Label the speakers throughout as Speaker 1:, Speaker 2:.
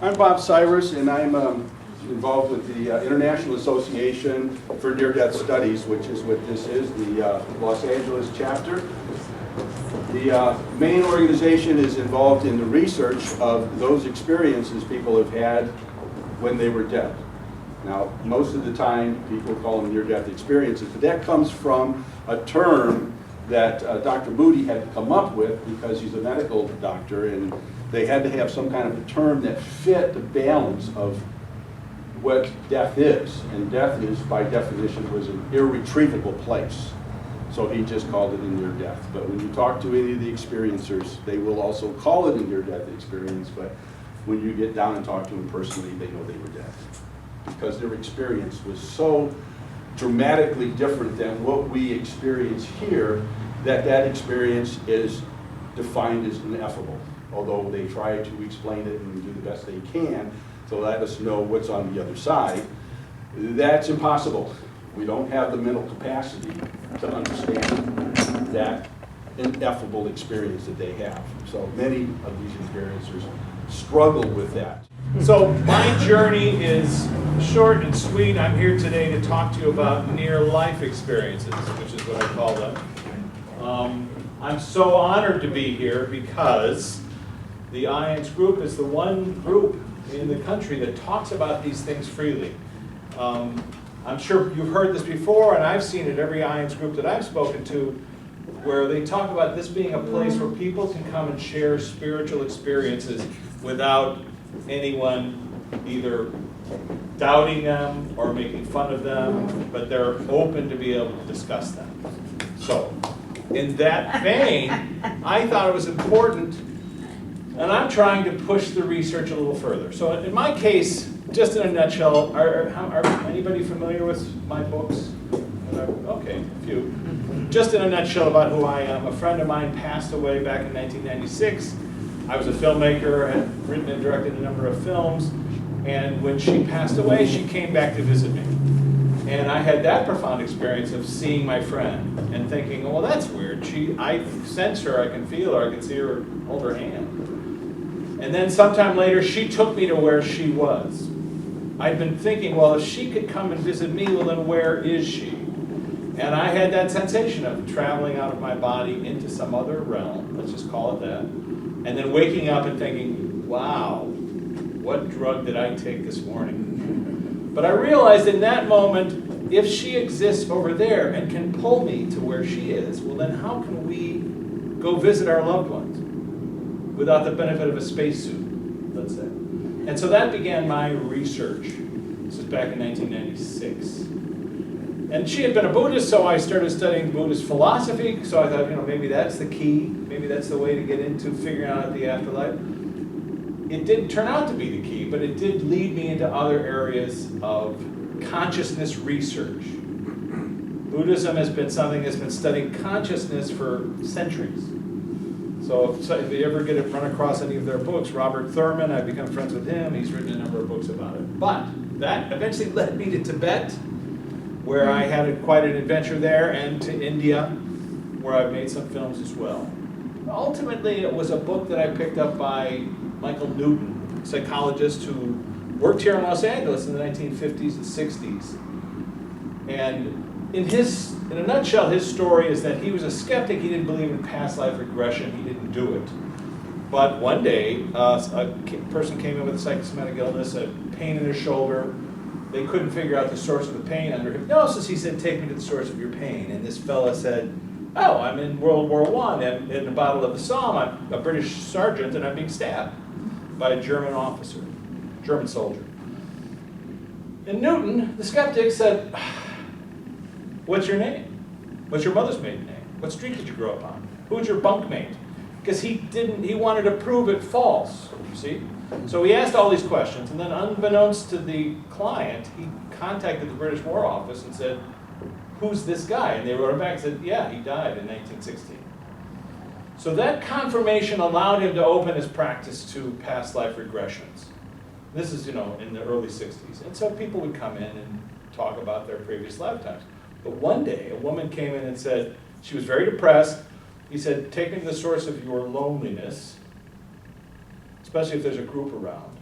Speaker 1: I'm Bob Cyrus, and I'm involved with the International Association for Near-Death Studies, which is what this is, the Los Angeles chapter. The main organization is involved in the research of those experiences people have had when they were dead. Now, most of the time, people call them near-death experiences, but that comes from a term that Dr. Moody had to come up with because he's a medical doctor, and they had to have some kind of a term that fit the balance of what death is. And death is, by definition, was an irretrievable place. So he just called it a near-death. But when you talk to any of the experiencers, they will also call it a near-death experience, but when you get down and talk to them personally, they know they were dead. Because their experience was so dramatically different than what we experience here, that experience is defined as ineffable. Although they try to explain it and do the best they can to let us know what's on the other side, that's impossible. We don't have the mental capacity to understand that ineffable experience that they have. So many of these experiencers struggle with that.
Speaker 2: So my journey is short and sweet. I'm here today to talk to you about near-life experiences, which is what I call them. I'm so honored to be here because the IANS group is the one group in the country that talks about these things freely. I'm sure you've heard this before, and I've seen it every IANS group that I've spoken to, where they talk about this being a place where people can come and share spiritual experiences without anyone either doubting them or making fun of them, but they're open to be able to discuss them. So, in that vein, I thought it was important, and I'm trying to push the research a little further. So in my case, just in a nutshell, are anybody familiar with my books? Okay, a few. Just in a nutshell about who I am. A friend of mine passed away back in 1996. I was a filmmaker, had written and directed a number of films, and when she passed away, she came back to visit me. And I had that profound experience of seeing my friend and thinking, well, that's weird. I sense her, I can feel her, I can see her, hold her hand. And then sometime later, she took me to where she was. I'd been thinking, well, if she could come and visit me, well, then where is she? And I had that sensation of traveling out of my body into some other realm, let's just call it that, and then waking up and thinking, wow, what drug did I take this morning? But I realized in that moment, if she exists over there and can pull me to where she is, well, then how can we go visit our loved ones without the benefit of a spacesuit, let's say? And so that began my research. This was back in 1996. And she had been a Buddhist, so I started studying Buddhist philosophy. So I thought, maybe that's the key. Maybe that's the way to get into figuring out the afterlife. It didn't turn out to be the key, but it did lead me into other areas of consciousness research. Buddhism has been something that's been studying consciousness for centuries. So if you ever run across any of their books, Robert Thurman, I've become friends with him. He's written a number of books about it. But that eventually led me to Tibet, where I had quite an adventure there, and to India, where I've made some films as well. Ultimately, it was a book that I picked up by Michael Newton, a psychologist who worked here in Los Angeles in the 1950s and 60s. And in a nutshell, his story is that he was a skeptic. He didn't believe in past life regression. He didn't do it. But one day, a person came in with a psychosomatic illness, a pain in his shoulder. They couldn't figure out the source of the pain. Under hypnosis, he said, take me to the source of your pain. And this fella said, oh, I'm in World War I, and in the Battle of the Somme, I'm a British sergeant, and I'm being stabbed by a German officer, German soldier. And Newton, the skeptic, said, what's your name? What's your mother's maiden name? What street did you grow up on? Who was your bunkmate? Because he wanted to prove it false, you see? So he asked all these questions, and then unbeknownst to the client, he contacted the British War Office and said, who's this guy? And they wrote him back and said, yeah, he died in 1916. So that confirmation allowed him to open his practice to past life regressions. This is, in the early 60s. And so people would come in and talk about their previous lifetimes. But one day, a woman came in and said, she was very depressed. He said, take me to the source of your loneliness, especially if there's a group around.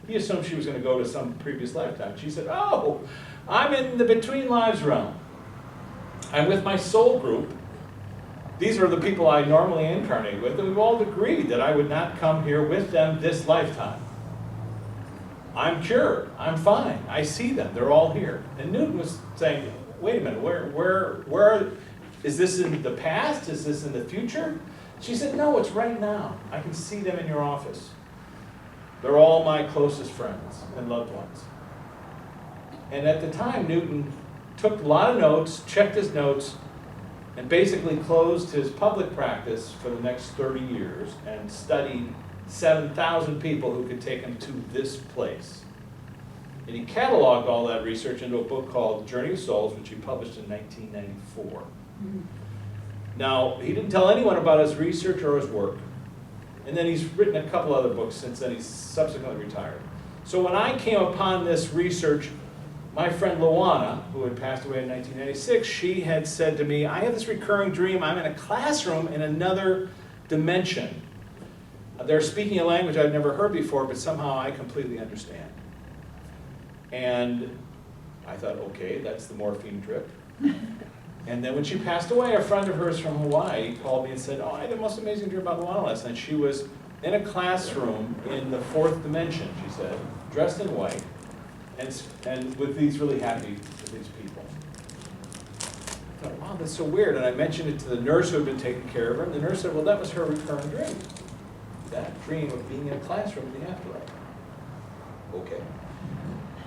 Speaker 2: He assumed she was going to go to some previous lifetime. She said, oh, I'm in the between lives realm. I'm with my soul group. These are the people I normally incarnate with, and we've all agreed that I would not come here with them this lifetime. I'm cured. I'm fine. I see them. They're all here. And Newton was saying, wait a minute, where is this in the past? Is this in the future? She said, no, it's right now. I can see them in your office. They're all my closest friends and loved ones. And at the time, Newton took a lot of notes, checked his notes, and basically closed his public practice for the next 30 years and studied 7,000 people who could take him to this place. And he cataloged all that research into a book called Journey of Souls, which he published in 1994. Mm-hmm. Now, he didn't tell anyone about his research or his work. And then he's written a couple other books since then. He's subsequently retired. So when I came upon this research, my friend Luana, who had passed away in 1996, she had said to me, I have this recurring dream. I'm in a classroom in another dimension. They're speaking a language I've never heard before, but somehow I completely understand. And I thought, okay, that's the morphine trip. And then when she passed away, a friend of hers from Hawaii called me and said, oh, I had the most amazing dream about Luana last night. She was in a classroom in the fourth dimension, she said, dressed in white, and with these really happy with these people. I thought, wow, that's so weird. And I mentioned it to the nurse who had been taking care of her, and the nurse said, well, that was her recurring dream. That dream of being in a classroom in the afterlife. Okay.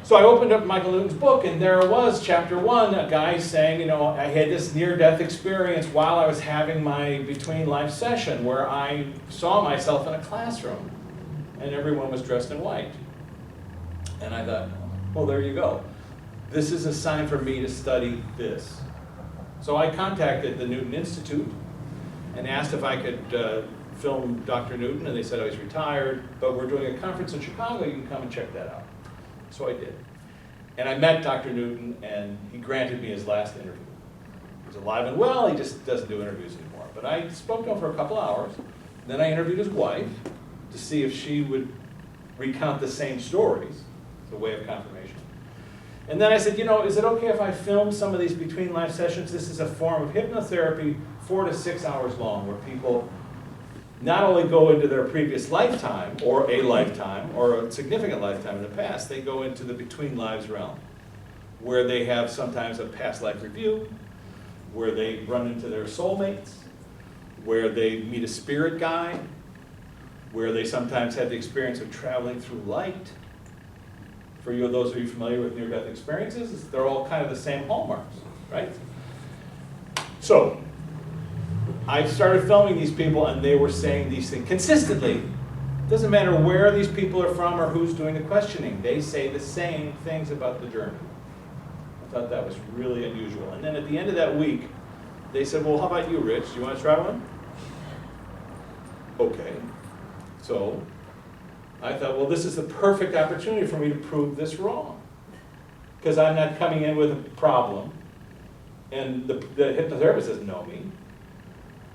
Speaker 2: So I opened up Michael Newton's book, and there was, chapter 1, a guy saying, you know, I had this near-death experience while I was having my between-life session where I saw myself in a classroom, and everyone was dressed in white. And I thought, well, there you go. This is a sign for me to study this. So I contacted the Newton Institute and asked if I could film Dr. Newton, and they said, oh, he's retired, but we're doing a conference in Chicago, you can come and check that out. So I did. And I met Dr. Newton, and he granted me his last interview. He's alive and well, he just doesn't do interviews anymore. But I spoke to him for a couple hours, and then I interviewed his wife to see if she would recount the same stories, as a way of confirmation. And then I said, you know, is it okay if I film some of these between life sessions? This is a form of hypnotherapy, 4 to 6 hours long, where people not only go into their previous lifetime, or a lifetime, or a significant lifetime in the past, they go into the between lives realm, where they have sometimes a past life review, where they run into their soulmates, where they meet a spirit guide, where they sometimes have the experience of traveling through light. For you, those of you familiar with near-death experiences, they're all kind of the same hallmarks, right? So, I started filming these people, and they were saying these things consistently. Doesn't matter where these people are from or who's doing the questioning. They say the same things about the journey. I thought that was really unusual. And then at the end of that week, they said, well, how about you, Rich? Do you want to try one? Okay. So I thought, well, this is the perfect opportunity for me to prove this wrong. Because I'm not coming in with a problem, and the hypnotherapist doesn't know me.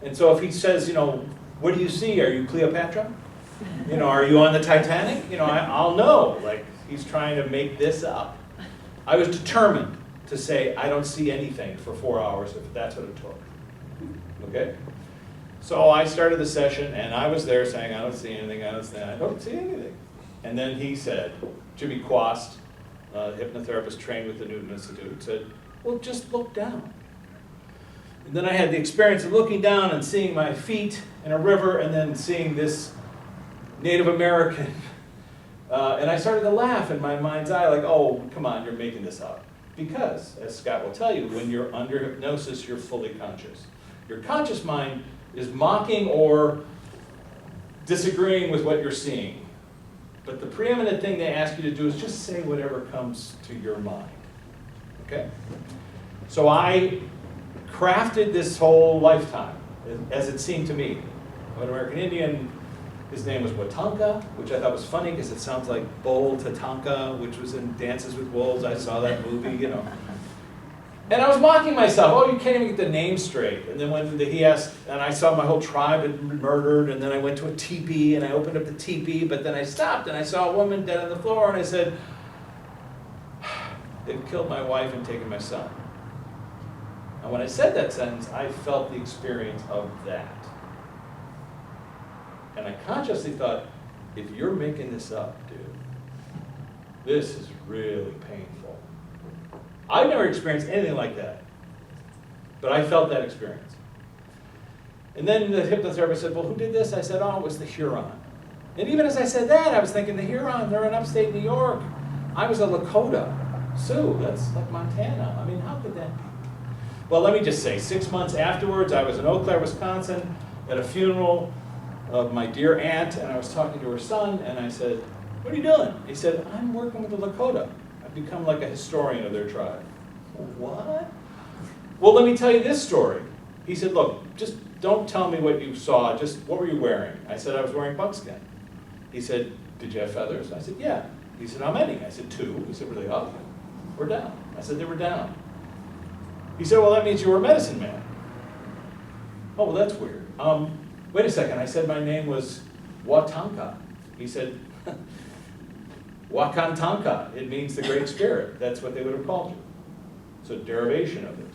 Speaker 2: And so if he says, you know, what do you see? Are you Cleopatra? You know, are you on the Titanic? You know, I'll know. Like, he's trying to make this up. I was determined to say, I don't see anything for 4 hours if that's what it took. Okay? So I started the session, and I was there saying, I don't see anything, I don't see anything. And then he said, Jimmy Quast, hypnotherapist trained with the Newton Institute, said, well, just look down. And then I had the experience of looking down and seeing my feet in a river, and then seeing this Native American. And I started to laugh in my mind's eye, like, oh, come on, you're making this up. Because, as Scott will tell you, when you're under hypnosis, you're fully conscious. Your conscious mind is mocking or disagreeing with what you're seeing. But the preeminent thing they ask you to do is just say whatever comes to your mind. Okay? So I crafted this whole lifetime, as it seemed to me. I'm an American Indian. His name was Watanka, which I thought was funny because it sounds like Bull Tatanka, which was in Dances with Wolves. I saw that movie, you know. And I was mocking myself, oh, you can't even get the name straight. And then when he asked, and I saw my whole tribe had been murdered, and then I went to a teepee, and I opened up the teepee, but then I stopped, and I saw a woman dead on the floor, and I said, they've killed my wife and taken my son. And when I said that sentence, I felt the experience of that. And I consciously thought, if you're making this up, dude, this is really painful. I've never experienced anything like that, but I felt that experience. And then the hypnotherapist said, well, who did this? I said, oh, it was the Huron. And even as I said that, I was thinking, the Huron, they're in upstate New York. I was a Lakota Sioux, that's like Montana. I mean, how could that be? Well, let me just say, 6 months afterwards, I was in Eau Claire, Wisconsin, at a funeral of my dear aunt, and I was talking to her son, and I said, what are you doing? He said, I'm working with the Lakota. I've become like a historian of their tribe. What? Well, let me tell you this story. He said, look, just don't tell me what you saw, just what were you wearing? I said, I was wearing buckskin. He said, did you have feathers? I said, yeah. He said, how many? I said, 2. He said, were they up or down? I said, they were down. He said, well, that means you were a medicine man. Oh, well, that's weird. Wait a second, I said my name was Watanka. He said, Wakantanka, it means the Great Spirit. That's what they would have called you. It's a derivation of it.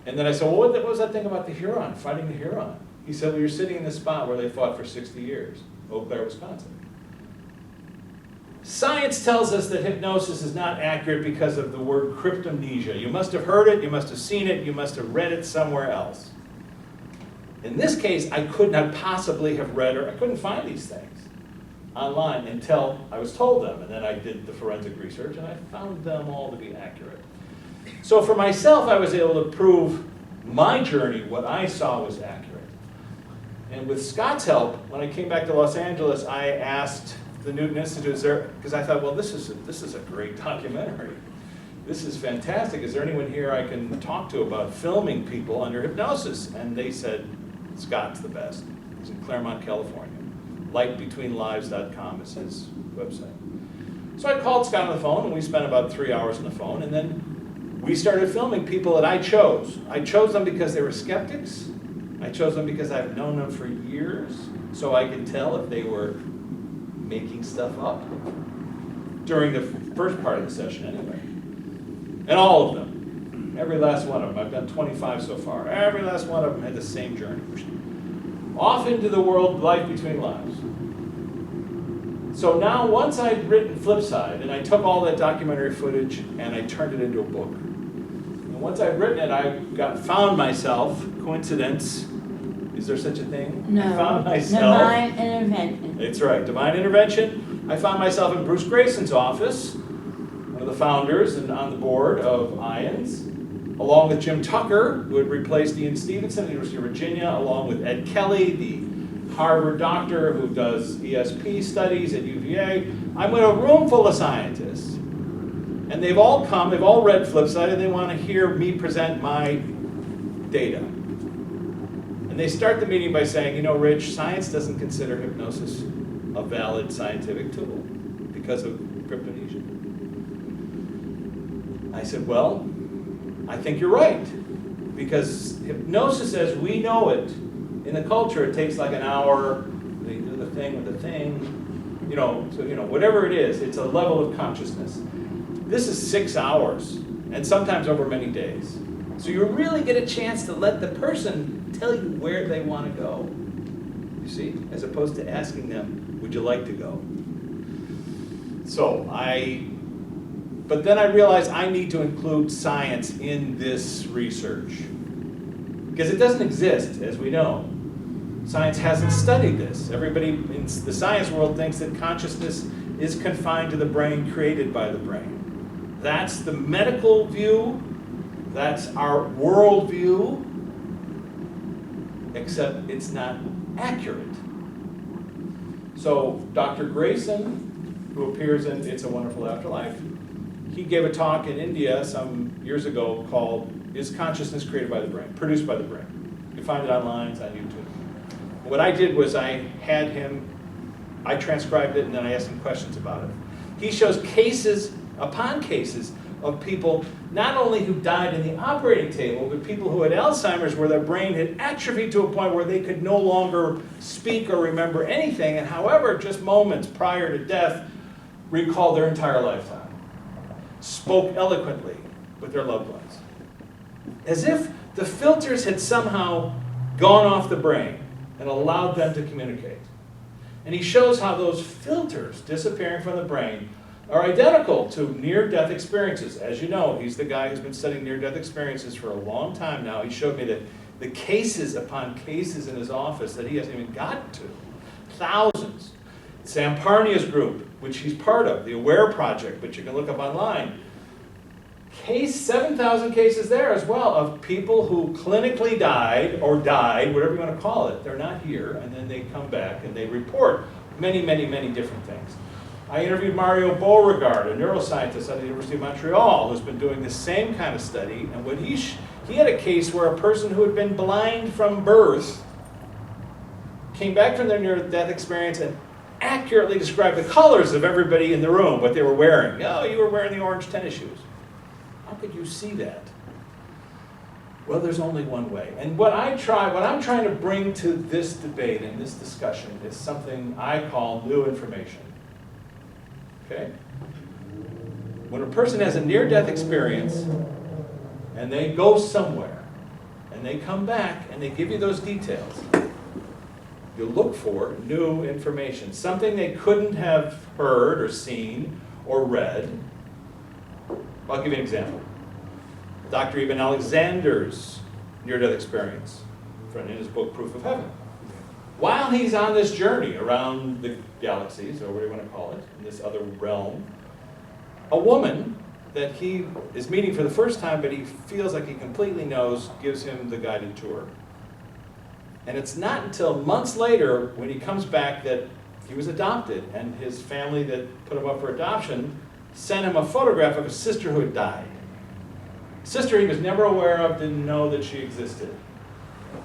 Speaker 2: And then I said, well, what was that thing about the Huron, fighting the Huron? He said, well, you're sitting in the spot where they fought for 60 years, Eau Claire, Wisconsin. Science tells us that hypnosis is not accurate because of the word cryptomnesia. You must have heard it, you must have seen it, you must have read it somewhere else. In this case, I could not possibly have read or I couldn't find these things online until I was told them. And then I did the forensic research and I found them all to be accurate. So for myself, I was able to prove my journey, what I saw was accurate. And with Scott's help, when I came back to Los Angeles, I asked the Newton Institute, because I thought, well, this is a great documentary. This is fantastic. Is there anyone here I can talk to about filming people under hypnosis? And they said, Scott's the best. He's in Claremont, California. Lightbetweenlives.com is his website. So I called Scott on the phone, and we spent about 3 hours on the phone, and then we started filming people that I chose. I chose them because they were skeptics. I chose them because I've known them for years, so I could tell if they were making stuff up during the first part of the session anyway. And all of them, every last one of them, I've done 25 so far, every last one of them had the same journey. Off into the world, life between lives. So now once I'd written Flipside, and I took all that documentary footage and I turned it into a book. And once I'd written it, I found myself, coincidence, is there such a thing?
Speaker 3: No.
Speaker 2: I found myself.
Speaker 3: Divine intervention.
Speaker 2: That's right, divine intervention. I found myself in Bruce Grayson's office, one of the founders and on the board of IONS, along with Jim Tucker, who had replaced Ian Stevenson at the University of Virginia, along with Ed Kelly, the Harvard doctor who does ESP studies at UVA. I'm in a room full of scientists. And they've all come, they've all read Flipside, and they want to hear me present my data. And they start the meeting by saying, you know, Rich, science doesn't consider hypnosis a valid scientific tool because of cryptomnesia. I said, well, I think you're right. Because hypnosis as we know it, in the culture, it takes like an hour, they do the thing with the thing, you know, so, you know, whatever it is, it's a level of consciousness. This is 6 hours, and sometimes over many days. So you really get a chance to let the person tell you where they want to go, you see, as opposed to asking them, would you like to go? So but then I realized I need to include science in this research. Because it doesn't exist, as we know. Science hasn't studied this. Everybody in the science world thinks that consciousness is confined to the brain, created by the brain. That's the medical view. That's our world view. Except it's not accurate. So Dr. Grayson, who appears in It's a Wonderful Afterlife, he gave a talk in India some years ago called Is Consciousness Created by the Brain? Produced by the Brain. You can find it online, it's on YouTube. What I did was I transcribed it and then I asked him questions about it. He shows cases upon cases of people, not only who died in the operating table, but people who had Alzheimer's where their brain had atrophied to a point where they could no longer speak or remember anything, and however, just moments prior to death, recalled their entire lifetime, spoke eloquently with their loved ones. As if the filters had somehow gone off the brain and allowed them to communicate. And he shows how those filters disappearing from the brain are identical to near-death experiences. As you know, he's the guy who's been studying near-death experiences for a long time now. He showed me that the cases upon cases in his office that he hasn't even gotten to. Thousands. Sam Parnia's group, which he's part of, the AWARE Project, which you can look up online. 7,000 cases there as well of people who clinically died, or died, whatever you want to call it. They're not here, and then they come back and they report many, many, many different things. I interviewed Mario Beauregard, a neuroscientist at the University of Montreal, who's been doing the same kind of study. And when he had a case where a person who had been blind from birth came back from their near-death experience and accurately described the colors of everybody in the room, what they were wearing. Oh, you were wearing the orange tennis shoes. How could you see that? Well, there's only one way. And what I'm trying to bring to this debate and this discussion is something I call new information. Okay? When a person has a near-death experience and they go somewhere and they come back and they give you those details, you look for new information, something they couldn't have heard or seen or read. I'll give you an example. Dr. Eben Alexander's near-death experience, in his book, Proof of Heaven. While he's on this journey around the galaxies, or whatever you want to call it, in this other realm, a woman that he is meeting for the first time, but he feels like he completely knows, gives him the guided tour. And it's not until months later, when he comes back, that he was adopted, and his family that put him up for adoption sent him a photograph of a sister who had died. Sister he was never aware of, didn't know that she existed.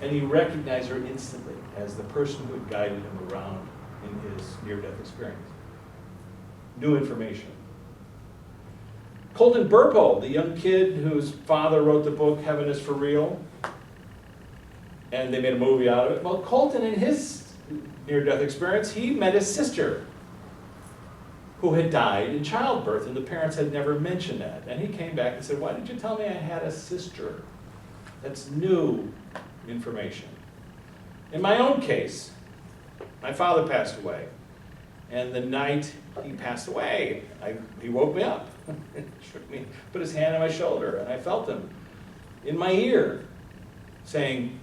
Speaker 2: And he recognized her instantly as the person who had guided him around in his near-death experience. New information. Colton Burpo, the young kid whose father wrote the book, Heaven is for Real, and they made a movie out of it. Well, Colton, in his near-death experience, he met his sister, who had died in childbirth, and the parents had never mentioned that. And he came back and said, why did you tell me I had a sister? That's new information. In my own case, my father passed away. And the night he passed away, he woke me up. Shook me, put his hand on my shoulder, and I felt him in my ear saying,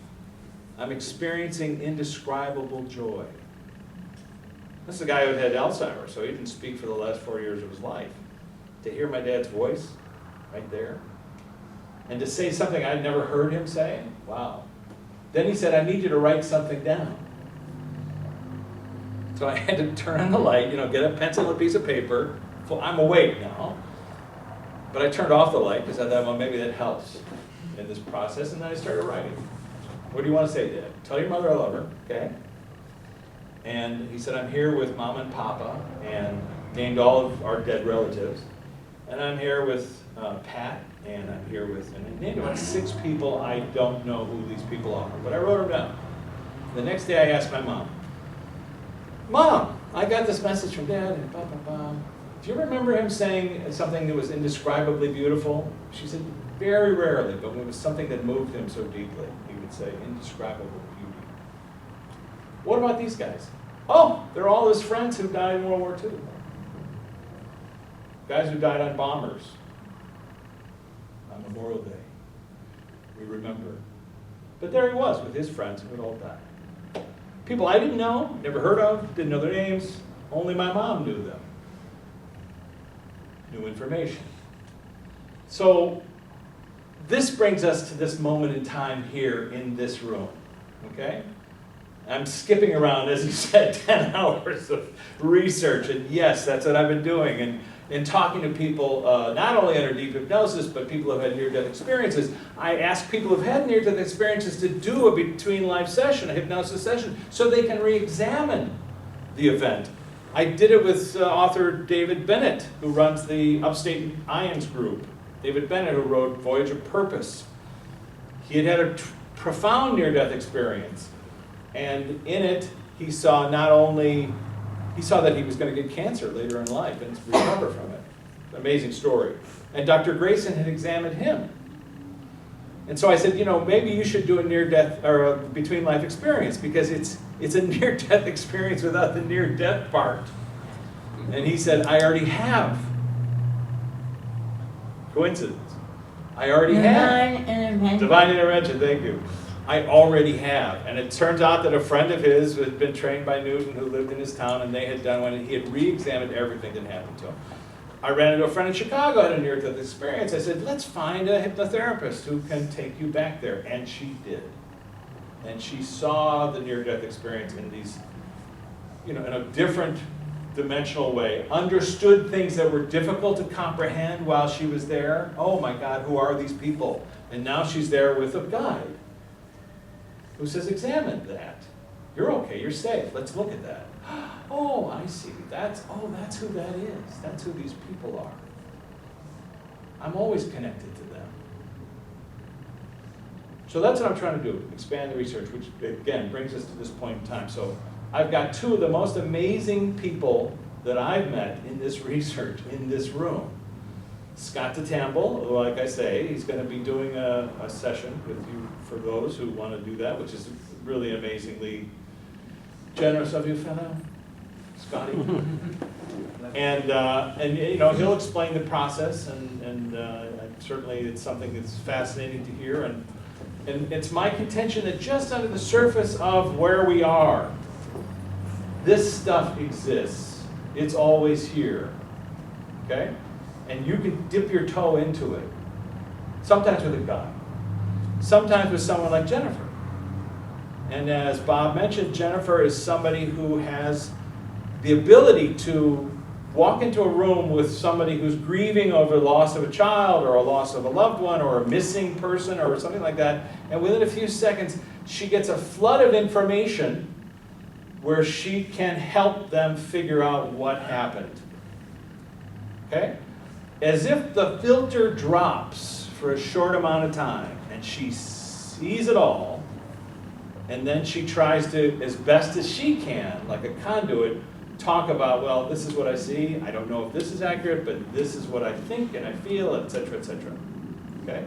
Speaker 2: I'm experiencing indescribable joy. This is a guy who had Alzheimer's, so he didn't speak for the last 4 years of his life. To hear my dad's voice right there, and to say something I'd never heard him say, wow. Then he said, I need you to write something down. So I had to turn on the light, get a pencil and a piece of paper. I'm awake now. But I turned off the light because I thought, well, maybe that helps in this process, and then I started writing. What do you want to say, Dad? Tell your mother I love her, okay? And he said, I'm here with Mom and Papa, and named all of our dead relatives. And I'm here with Pat, and I'm here with, and he named about 6 people. I don't know who these people are, but I wrote them down. The next day I asked my mom, Mom, I got this message from Dad, and blah, blah, blah. Do you remember him saying something that was indescribably beautiful? She said, very rarely, but it was something that moved him so deeply. He would say, indescribable beauty. What about these guys? Oh, they're all his friends who died in World War II. Guys who died on bombers on Memorial Day. We remember. But there he was with his friends who had all died. People I didn't know, never heard of, didn't know their names. Only my mom knew them. New information. So this brings us to this moment in time here in this room. Okay? I'm skipping around, as you said, 10 hours of research, and yes, that's what I've been doing, and talking to people, not only under deep hypnosis, but people who have had near-death experiences. I ask people who have had near-death experiences to do a between-life session, a hypnosis session, so they can re-examine the event. I did it with author David Bennett, who runs the Upstate Ions group David Bennett, who wrote Voyage of Purpose. He had had a profound near-death experience. And in it, he saw not only, he saw that he was going to get cancer later in life and recover from it. Amazing story. And Dr. Grayson had examined him. And so I said, you know, maybe you should do a near-death or a between-life experience, because it's a near-death experience without the near-death part. And he said, I already have. Coincidence. I already have.
Speaker 3: Divine intervention.
Speaker 2: Divine intervention, thank you. I already have. And it turns out that a friend of his who had been trained by Newton, who lived in his town, and they had done one, and he had re-examined everything that happened to him. I ran into a friend in Chicago who had a near-death experience. I said, let's find a hypnotherapist who can take you back there. And she did. And she saw the near-death experience in these, you know, in a different dimensional way, understood things that were difficult to comprehend while she was there. Oh my God, who are these people? And now she's there with a guide who says, examine that. You're okay, you're safe, let's look at that. Oh, I see, that's who that is. That's who these people are. I'm always connected to them. So that's what I'm trying to do, expand the research, which again brings us to this point in time. So I've got two of the most amazing people that I've met in this research, in this room. Scott DeTamble, like I say, he's going to be doing a session with you for those who want to do that, which is really amazingly generous of you, fellow, Scotty. And you know, he'll explain the process, and certainly it's something that's fascinating to hear. And it's my contention that just under the surface of where we are, this stuff exists. It's always here, okay? And you can dip your toe into it, sometimes with a guy, sometimes with someone like Jennifer. And as Bob mentioned, Jennifer is somebody who has the ability to walk into a room with somebody who's grieving over the loss of a child or a loss of a loved one or a missing person or something like that, and within a few seconds, she gets a flood of information where she can help them figure out what happened. Okay? As if the filter drops for a short amount of time, and she sees it all, and then she tries to, as best as she can, like a conduit, talk about, well, this is what I see, I don't know if this is accurate, but this is what I think and I feel, etc., etc. Okay?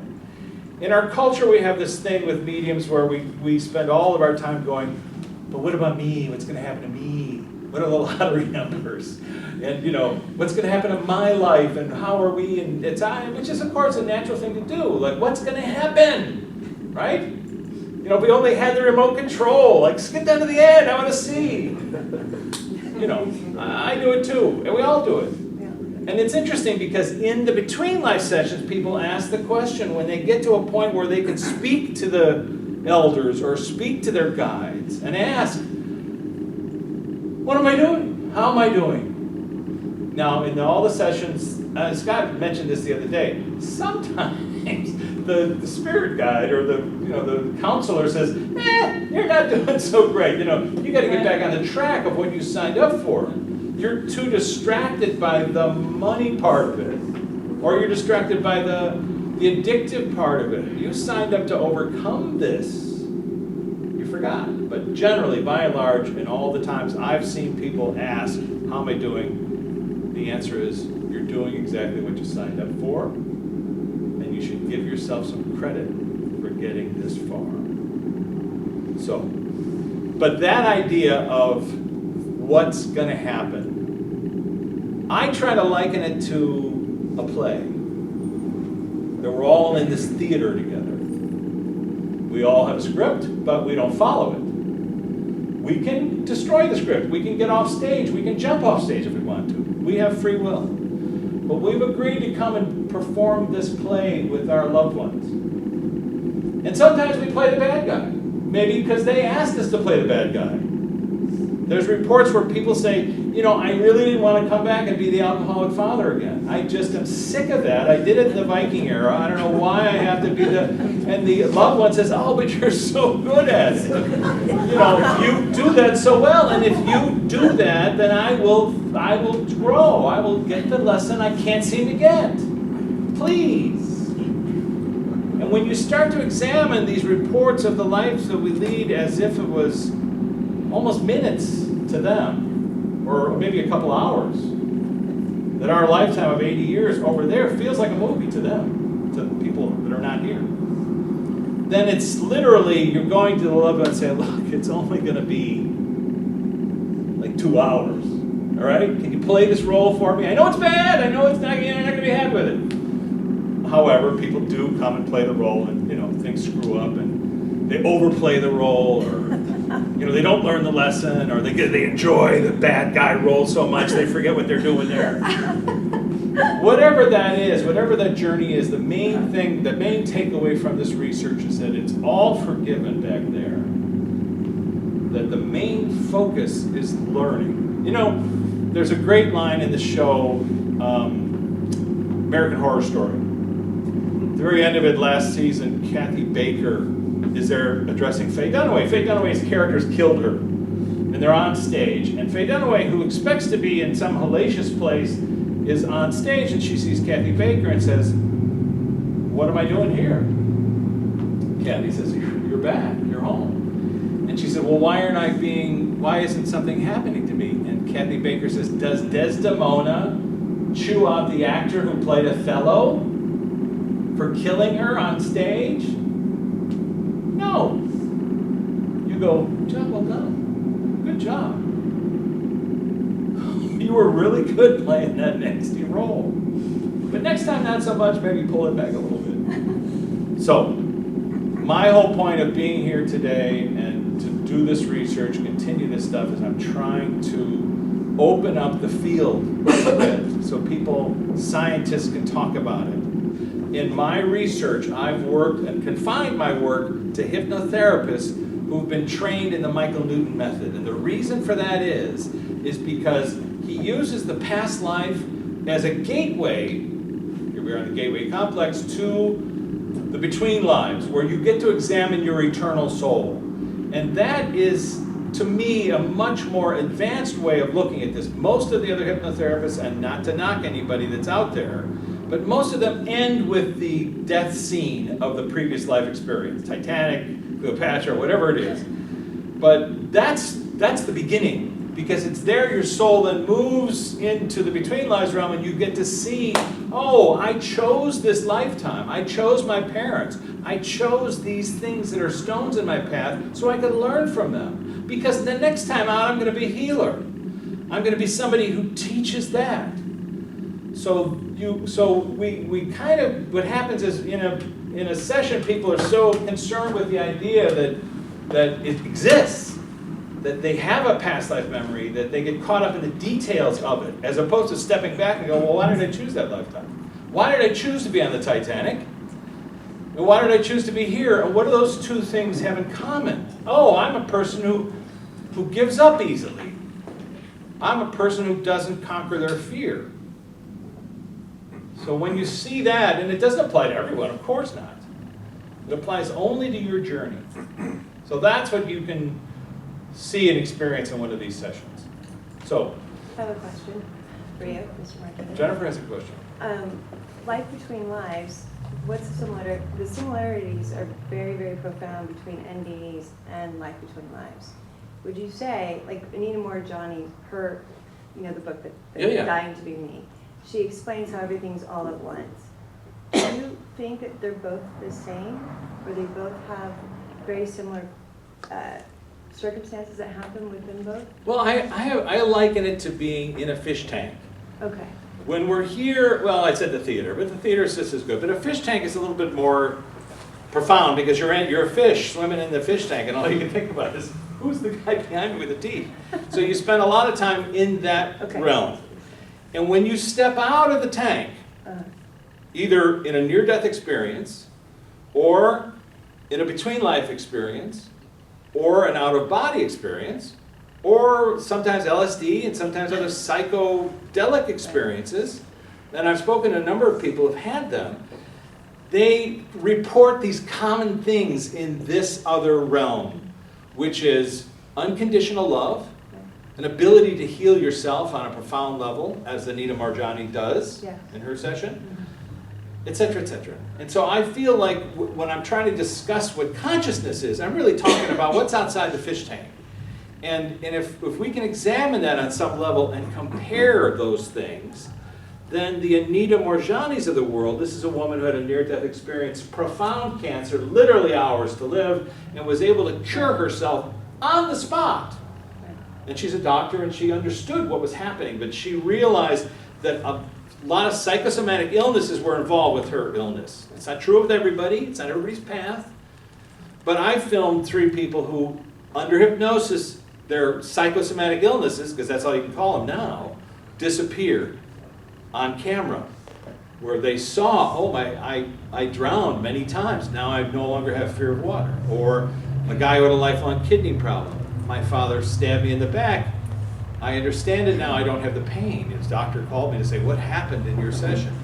Speaker 2: In our culture, we have this thing with mediums where we spend all of our time going, but what about me? What's going to happen to me? What are the lottery numbers? And, you know, what's going to happen in my life? And how are we? And it's, which is, of course, a natural thing to do. Like, what's going to happen? Right? You know, if we only had the remote control. Like, skip down to the end. I want to see. You know, I do it too. And we all do it. And it's interesting because in the between life sessions, people ask the question when they get to a point where they can speak to the elders or speak to their guides and ask, what am I doing? How am I doing? Now, in all the sessions, Scott mentioned this the other day, sometimes the spirit guide or the counselor says, you're not doing so great. You know, you got to get back on the track of what you signed up for. You're too distracted by the money part of it, or you're distracted by the addictive part of it. You signed up to overcome this. You forgot. But generally, by and large, in all the times I've seen people ask, how am I doing? The answer is, you're doing exactly what you signed up for, and you should give yourself some credit for getting this far. So, but that idea of what's going to happen, I try to liken it to a play. That we're all in this theater together. We all have a script, but we don't follow it. We can destroy the script. We can get off stage. We can jump off stage if we want to. We have free will. But we've agreed to come and perform this play with our loved ones. And sometimes we play the bad guy. Maybe because they asked us to play the bad guy. There's reports where people say, you know, I really didn't want to come back and be the alcoholic father again. I just am sick of that. I did it in the Viking era. I don't know why I have to be the... And the loved one says, oh, but you're so good at it. You know, you do that so well. And if you do that, then I will grow. I will get the lesson I can't seem to get. Please. And when you start to examine these reports of the lives that we lead as if it was almost minutes to them, or maybe a couple hours, that our lifetime of 80 years over there feels like a movie to them, to people that are not here, then it's literally, you're going to the loved one and say, look, it's only going to be like 2 hours. All right? Can you play this role for me? I know it's bad. I know it's not, you're not going to be happy with it. However, people do come and play the role, and things screw up, and they overplay the role, or they don't learn the lesson, or they enjoy the bad guy role so much they forget what they're doing there. Whatever that is, whatever that journey is, the main thing, the main takeaway from this research is that it's all forgiven back there. That the main focus is learning. There's a great line in the show, American Horror Story. At the very end of it last season, Kathy Baker is there addressing Faye Dunaway. Faye Dunaway's characters killed her, and they're on stage. And Faye Dunaway, who expects to be in some hellacious place, is on stage, and she sees Kathy Baker and says, "What am I doing here?" Kathy says, "You're back. You're home." And she said, "Well, why isn't something happening to me?" And Kathy Baker says, "Does Desdemona chew out the actor who played Othello for killing her on stage? No." You go, "Job well done. Good job. You were really good playing that nasty role. But next time, not so much, maybe pull it back a little bit." So, my whole point of being here today and to do this research, continue this stuff, is I'm trying to open up the field a bit so people, scientists, can talk about it. In my research, I've worked and confined my work to hypnotherapists who've been trained in the Michael Newton method. And the reason for that is because he uses the past life as a gateway, here we are in the gateway complex, to the between lives, where you get to examine your eternal soul. And that is, to me, a much more advanced way of looking at this. Most of the other hypnotherapists, and not to knock anybody that's out there, but most of them end with the death scene of the previous life experience, Titanic, Cleopatra, whatever it is. But that's the beginning. Because it's there your soul then moves into the between lives realm, and you get to see, oh, I chose this lifetime. I chose my parents. I chose these things that are stones in my path so I could learn from them. Because the next time out, I'm going to be a healer. I'm going to be somebody who teaches that. So we kind of, what happens is in a session, people are so concerned with the idea that it exists, that they have a past life memory, that they get caught up in the details of it, as opposed to stepping back and go, well, why did I choose that lifetime? Why did I choose to be on the Titanic? And why did I choose to be here? And what do those two things have in common? Oh, I'm a person who gives up easily. I'm a person who doesn't conquer their fear. So when you see that, and it doesn't apply to everyone, of course not. It applies only to your journey. So that's what you can see and experience in one of these sessions. So,
Speaker 3: I have a question for you, Mr. Martinez.
Speaker 2: Jennifer has a question.
Speaker 3: Life between lives, what's the similarities are very, very profound between NDEs and Life Between Lives. Would you say, like Anita Moorjani, her, the book that
Speaker 2: Yeah.
Speaker 3: Dying to Be Me, she explains how everything's all at once. Do you think that they're both the same, or they both have very similar circumstances that happen within both?
Speaker 2: Well, I liken it to being in a fish tank.
Speaker 3: Okay.
Speaker 2: When we're here, well, I said the theater, but the theater is just as good. But a fish tank is a little bit more profound because you're a fish swimming in the fish tank, and all you can think about is, who's the guy behind me with the teeth? So you spend a lot of time in that realm. And when you step out of the tank, either in a near-death experience, or in a between-life experience, or an out-of-body experience, or sometimes LSD and sometimes other psychedelic experiences, and I've spoken to a number of people who have had them, they report these common things in this other realm, which is unconditional love, an ability to heal yourself on a profound level, as Anita Moorjani does in her session, et cetera, et cetera. And so I feel like when I'm trying to discuss what consciousness is, I'm really talking about what's outside the fish tank. And if we can examine that on some level and compare those things, then the Anita Moorjanis of the world, this is a woman who had a near-death experience, profound cancer, literally hours to live, and was able to cure herself on the spot. And she's a doctor, and she understood what was happening, but she realized that a lot of psychosomatic illnesses were involved with her illness. It's not true with everybody, it's not everybody's path, but I filmed 3 people who, under hypnosis, their psychosomatic illnesses, because that's all you can call them now, disappeared on camera, where they saw, oh, I drowned many times, now I no longer have fear of water. Or a guy who had a lifelong kidney problem. My father stabbed me in the back. I understand it now, I don't have the pain. His doctor called me to say, what happened in your session?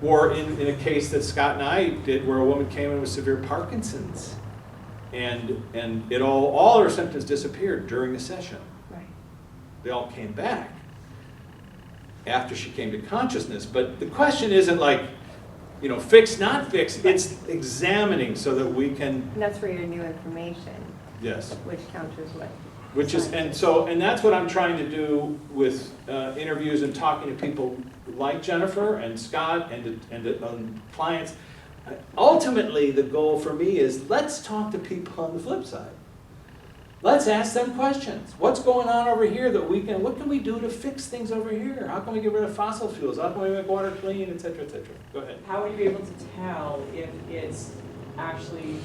Speaker 2: Or in a case that Scott and I did where a woman came in with severe Parkinson's. And all her symptoms disappeared during the session.
Speaker 3: Right.
Speaker 2: They all came back after she came to consciousness. But the question isn't like, you know, fix, not fix. It's examining so that we can.
Speaker 3: And that's for your new information.
Speaker 2: Yes.
Speaker 3: Which counters what?
Speaker 2: Which is, and that's what I'm trying to do with interviews and talking to people like Jennifer and Scott and clients. Ultimately, the goal for me is let's talk to people on the flip side. Let's ask them questions. What's going on over here that what can we do to fix things over here? How can we get rid of fossil fuels? How can we make water clean, et cetera, et cetera? Go ahead.
Speaker 4: How would you be able to tell if it's actually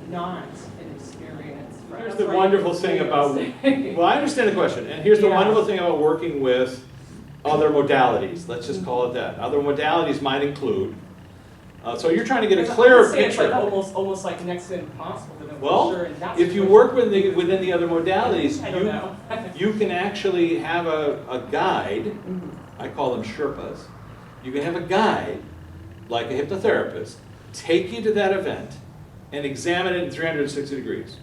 Speaker 4: not an experience? Right?
Speaker 2: Here's
Speaker 4: That's
Speaker 2: the
Speaker 4: what
Speaker 2: wonderful
Speaker 4: you're
Speaker 2: thing about,
Speaker 4: saying.
Speaker 2: well, I understand the question, and here's the
Speaker 4: Yeah.
Speaker 2: wonderful thing about working with other modalities. Let's just call it that. Other modalities might include, so you're trying to get a
Speaker 4: Because I
Speaker 2: clearer
Speaker 4: would say it's
Speaker 2: picture.
Speaker 4: like almost like next to impossible to know for
Speaker 2: Well,
Speaker 4: sure. And that's
Speaker 2: if you
Speaker 4: what-
Speaker 2: work within the other modalities,
Speaker 4: I don't know.
Speaker 2: you can actually have a guide,
Speaker 4: Mhm.
Speaker 2: I call them Sherpas. You can have a guide, like a hypnotherapist, take you to that event and examine it in 360 degrees.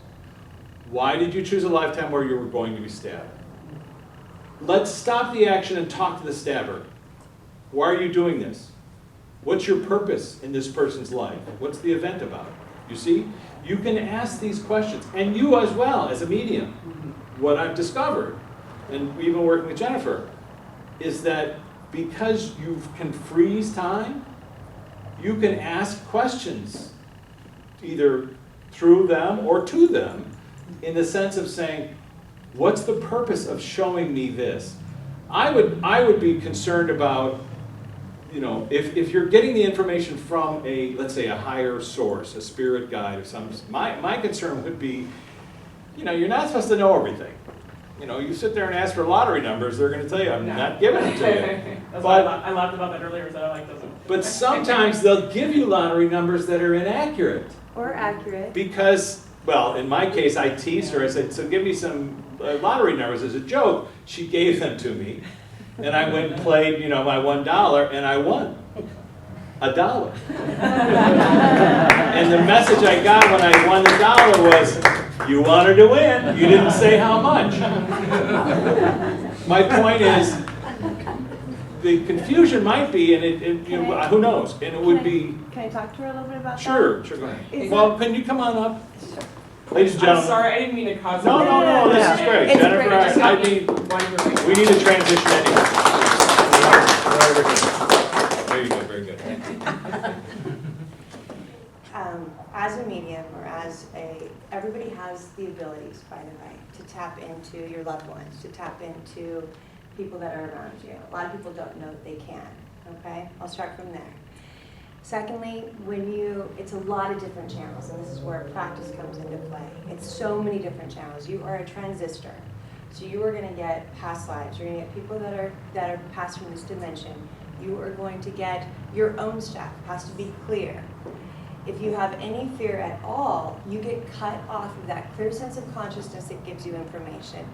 Speaker 2: Why did you choose a lifetime where you were going to be stabbed? Let's stop the action and talk to the stabber. Why are you doing this? What's your purpose in this person's life? What's the event about? You see? You can ask these questions. And you as well, as a medium. What I've discovered, and we've been working with Jennifer, is that because you can freeze time, you can ask questions either through them or to them in the sense of saying, what's the purpose of showing me this? I would be concerned about, you know, if you're getting the information from let's say a higher source, a spirit guide of some, my concern would be, you know, you're not supposed to know everything. You know, you sit there and ask for lottery numbers, they're going to tell you, I'm
Speaker 4: No.
Speaker 2: not giving it to you.
Speaker 4: That's
Speaker 2: But-
Speaker 4: why I laughed about that earlier, so I like those.
Speaker 2: But sometimes they'll give you lottery numbers that are inaccurate.
Speaker 3: Or accurate.
Speaker 2: Because, well, in my case, I teased her. I said, so give me some lottery numbers as a joke. She gave them to me. And I went and played, you know, my $1, and I won $1. And the message I got when I won the $1 was, you wanted to win. You didn't say how much. My point is, the confusion might be, and you know, who knows, and it would be,
Speaker 3: Can I talk to her a little bit about that?
Speaker 2: sure, go ahead.
Speaker 3: Is
Speaker 2: Well, can you come on up? Ladies and
Speaker 4: I'm
Speaker 2: gentlemen.
Speaker 4: sorry, I didn't mean to cause.
Speaker 2: No, this is great.
Speaker 3: It's
Speaker 2: Jennifer,
Speaker 3: great. Just
Speaker 2: I need,
Speaker 4: Wonderful.
Speaker 2: we need to transition anyway. There you go, very good.
Speaker 3: As a medium or everybody has the abilities, by the way, to tap into your loved ones, to tap into people that are around you. A lot of people don't know that they can, okay? I'll start from there. Secondly, it's a lot of different channels, and this is where practice comes into play. It's so many different channels. You are a transistor, so you are going to get past lives. You're going to get people that are passed from this dimension. You are going to get your own stuff. It has to be clear. If you have any fear at all, you get cut off of that clear sense of consciousness that gives you information.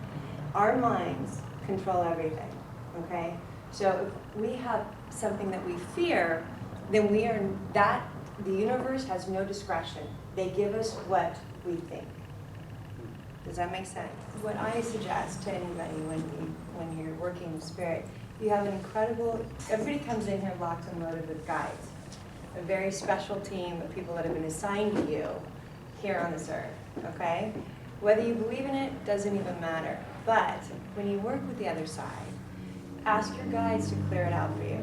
Speaker 3: Our minds control everything, okay? So if we have something that we fear, then the universe has no discretion. They give us what we think. Does that make sense? What I suggest to anybody when you're working with spirit you have an incredible, everybody comes in here locked and loaded with guides. A very special team of people that have been assigned to you here on this earth, okay? Whether you believe in it doesn't even matter. But when you work with the other side, ask your guides to clear it out for you.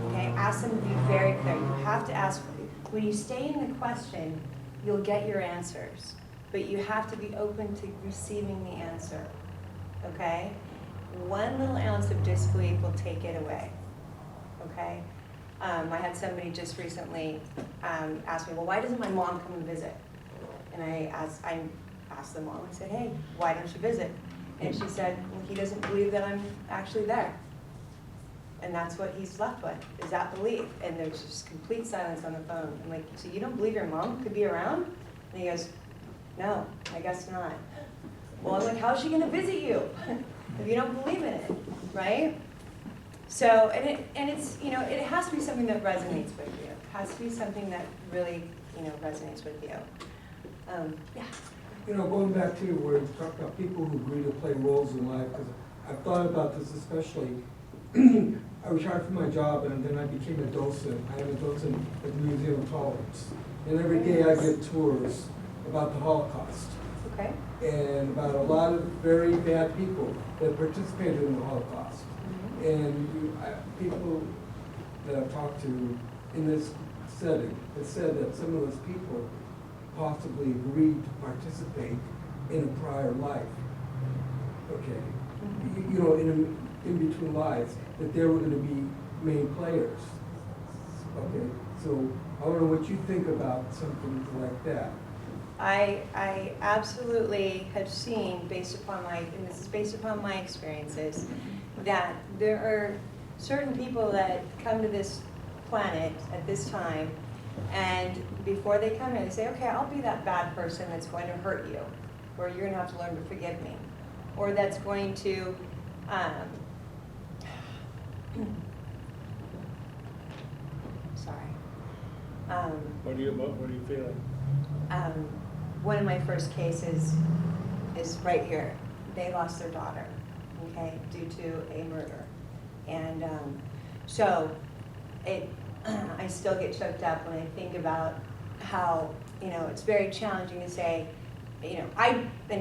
Speaker 3: Okay, ask them to be very clear. You have to ask, when you stay in the question, you'll get your answers. But you have to be open to receiving the answer, okay? One little ounce of disbelief will take it away, okay? I had somebody just recently ask me, well, why doesn't my mom come and visit? And I asked the mom, I said, hey, why don't you visit? And she said, well, he doesn't believe that I'm actually there. And that's what he's left with, is that belief. And there's just complete silence on the phone. I'm like, so you don't believe your mom could be around? And he goes, no, I guess not. Well, I'm like, how's she gonna visit you if you don't believe in it, right? So, and it's, you know, it has to be something that resonates with you. It has to be something that really, you know, resonates with you. Yeah.
Speaker 5: You know, going back to where you talked about people who agree to play roles in life, because I've thought about this especially. I retired from my job and then I became a docent. I am a docent at the Museum of Tolerance. And every day I give tours about the Holocaust.
Speaker 3: Okay.
Speaker 5: And about a lot of very bad people that participated in the Holocaust. And people that I've talked to in this setting have said that some of those people possibly agreed to participate in a prior life. Okay. You know, in between lives, that they were going to be main players. Okay. So I don't know what you think about something like that.
Speaker 3: I absolutely have seen, based upon and this is based upon my experiences, that there are certain people that come to this planet at this time, and before they come here, they say, okay, I'll be that bad person that's going to hurt you, or you're going to have to learn to forgive me, or that's going to, sorry.
Speaker 2: What are you feeling?
Speaker 3: One of my first cases is right here. They lost their daughter, okay, due to a murder. And so I still get choked up when I think about how, you know, it's very challenging to say, you know,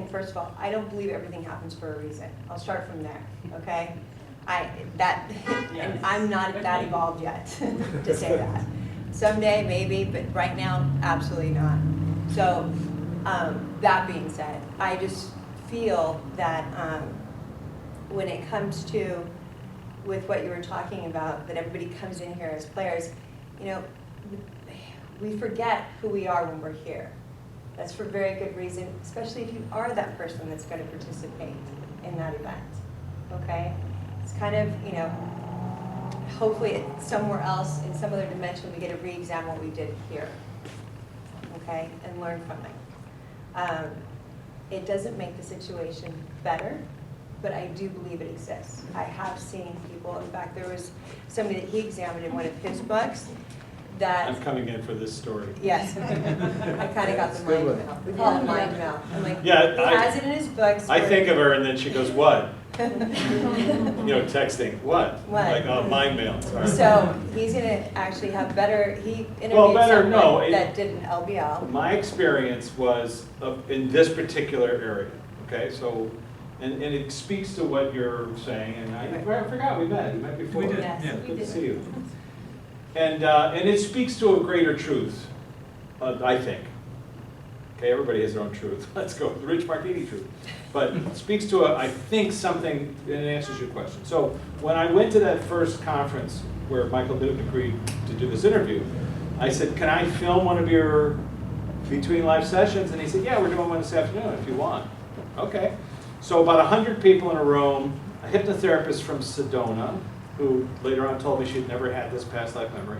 Speaker 3: first of all, I don't believe everything happens for a reason. I'll start from there, okay? And I'm not that evolved yet to say that. Someday, maybe, but right now, absolutely not. So, that being said, I just feel that when it comes to, with what you were talking about, that everybody comes in here as players, you know, we forget who we are when we're here. That's for very good reason, especially if you are that person that's going to participate in that event, okay? It's kind of, you know, hopefully somewhere else, in some other dimension, we get to re-examine what we did here, okay, and learn from it. It doesn't make the situation better, but I do believe it exists. I have seen people, in fact, there was somebody that he examined in one of his books that...
Speaker 2: I'm coming in for this story.
Speaker 3: Yes, I kind of got the mind melt. We call it mind melt. I'm like,
Speaker 2: Yeah,
Speaker 3: he has it in his books.
Speaker 2: I think of her and then she goes, what? You know, texting, what?
Speaker 3: What?
Speaker 2: Like, mind mail, sorry.
Speaker 3: So he's going to actually have better, he interviewed
Speaker 2: Well, better,
Speaker 3: someone
Speaker 2: no,
Speaker 3: that did an LBL.
Speaker 2: My experience was in this particular area, okay? So, and it speaks to what you're saying, and I forgot we met before.
Speaker 6: We did,
Speaker 3: Yes,
Speaker 6: yeah.
Speaker 3: we
Speaker 2: Good to
Speaker 3: did.
Speaker 2: see you. And it speaks to a greater truth, I think. Okay, everybody has their own truth. Let's go with the Rich Martini truth. But it speaks to, I think, something, and it answers your question. So when I went to that first conference where Michael Newton agreed to do this interview, I said, can I film one of your between live sessions? And he said, yeah, we're doing one this afternoon if you want. Okay. So about 100 people in a room, a hypnotherapist from Sedona, who later on told me she'd never had this past life memory,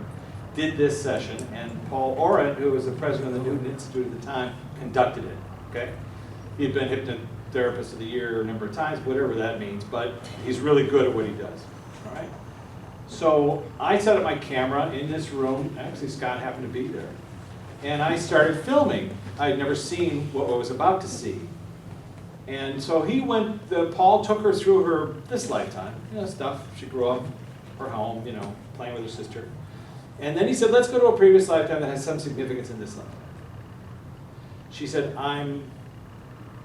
Speaker 2: did this session, and Paul Orant, who was the president of the Newton Institute at the time, conducted it, okay? He had been hypnotherapist of the year a number of times, whatever that means, but he's really good at what he does, all right? So I set up my camera in this room, actually Scott happened to be there, and I started filming. I had never seen what I was about to see. And so Paul took her through this lifetime, stuff. She grew up, her home, playing with her sister. And then he said, let's go to a previous lifetime that has some significance in this lifetime. She said, I'm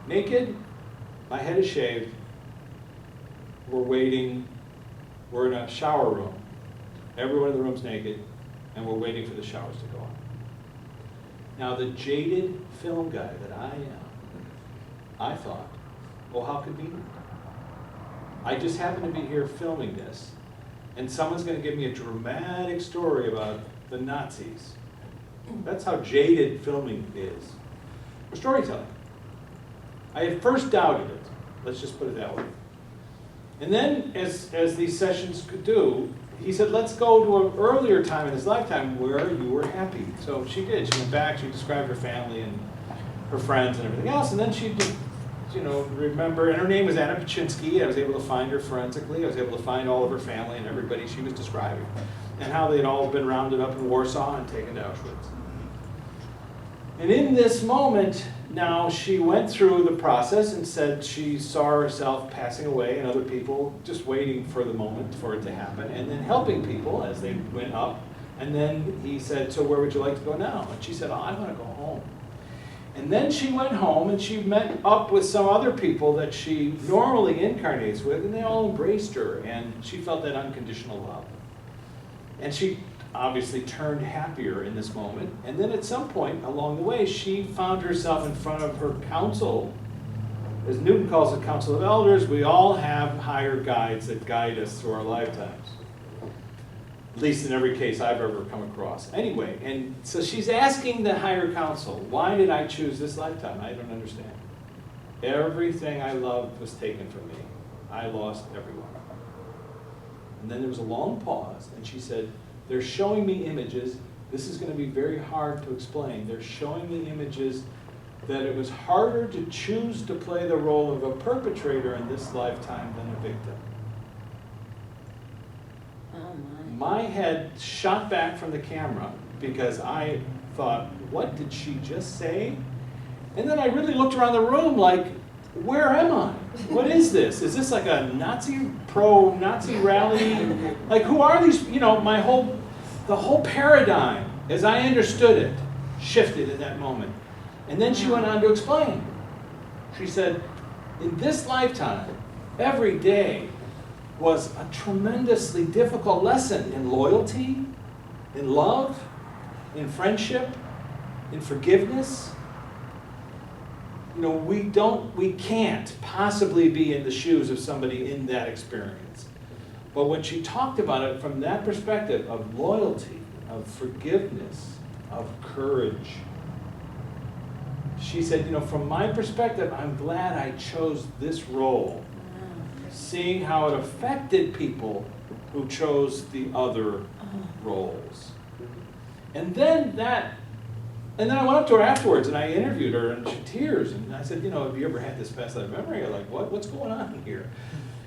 Speaker 2: naked, my head is shaved, we're in a shower room. Everyone in the room's naked, and we're waiting for the showers to go on. Now, the jaded film guy that I am, I thought, well, how convenient. I just happen to be here filming this, and someone's going to give me a dramatic story about the Nazis. That's how jaded filming is. Or storytelling. I at first doubted it. Let's just put it that way. And then, as these sessions could do, he said, let's go to an earlier time in his lifetime where you were happy. So she did. She went back, she described her family and her friends and everything else, and then she did, remember, and her name was Anna Paczynski. I was able to find her forensically. I was able to find all of her family and everybody she was describing, and how they'd all been rounded up in Warsaw and taken to Auschwitz. And in this moment, now she went through the process and said she saw herself passing away and other people just waiting for the moment for it to happen, and then helping people as they went up. And then he said, so where would you like to go now? And she said, oh, I want to go home. And then she went home and she met up with some other people that she normally incarnates with, and they all embraced her, and she felt that unconditional love. And she obviously turned happier in this moment. And then at some point along the way, she found herself in front of her council. As Newton calls it, council of elders. We all have higher guides that guide us through our lifetimes. At least in every case I've ever come across. Anyway, and so she's asking the higher council, why did I choose this lifetime? I don't understand. Everything I loved was taken from me. I lost everyone. And then there was a long pause, and she said, they're showing me images. This is going to be very hard to explain. They're showing me images that it was harder to choose to play the role of a perpetrator in this lifetime than a victim.
Speaker 6: Oh
Speaker 2: My head shot back from the camera because I thought, what did she just say? And then I really looked around the room like, where am I? What is this? Is this like a pro-Nazi rally? Like, who are these? The whole paradigm, as I understood it, shifted in that moment. And then she went on to explain. She said, in this lifetime, every day was a tremendously difficult lesson in loyalty, in love, in friendship, in forgiveness. We can't possibly be in the shoes of somebody in that experience. But when she talked about it from that perspective of loyalty, of forgiveness, of courage, she said, from my perspective, I'm glad I chose this role, seeing how it affected people who chose the other roles. And then I went up to her afterwards and I interviewed her, and she tears, and I said, have you ever had this past life memory? Like, what's going on here?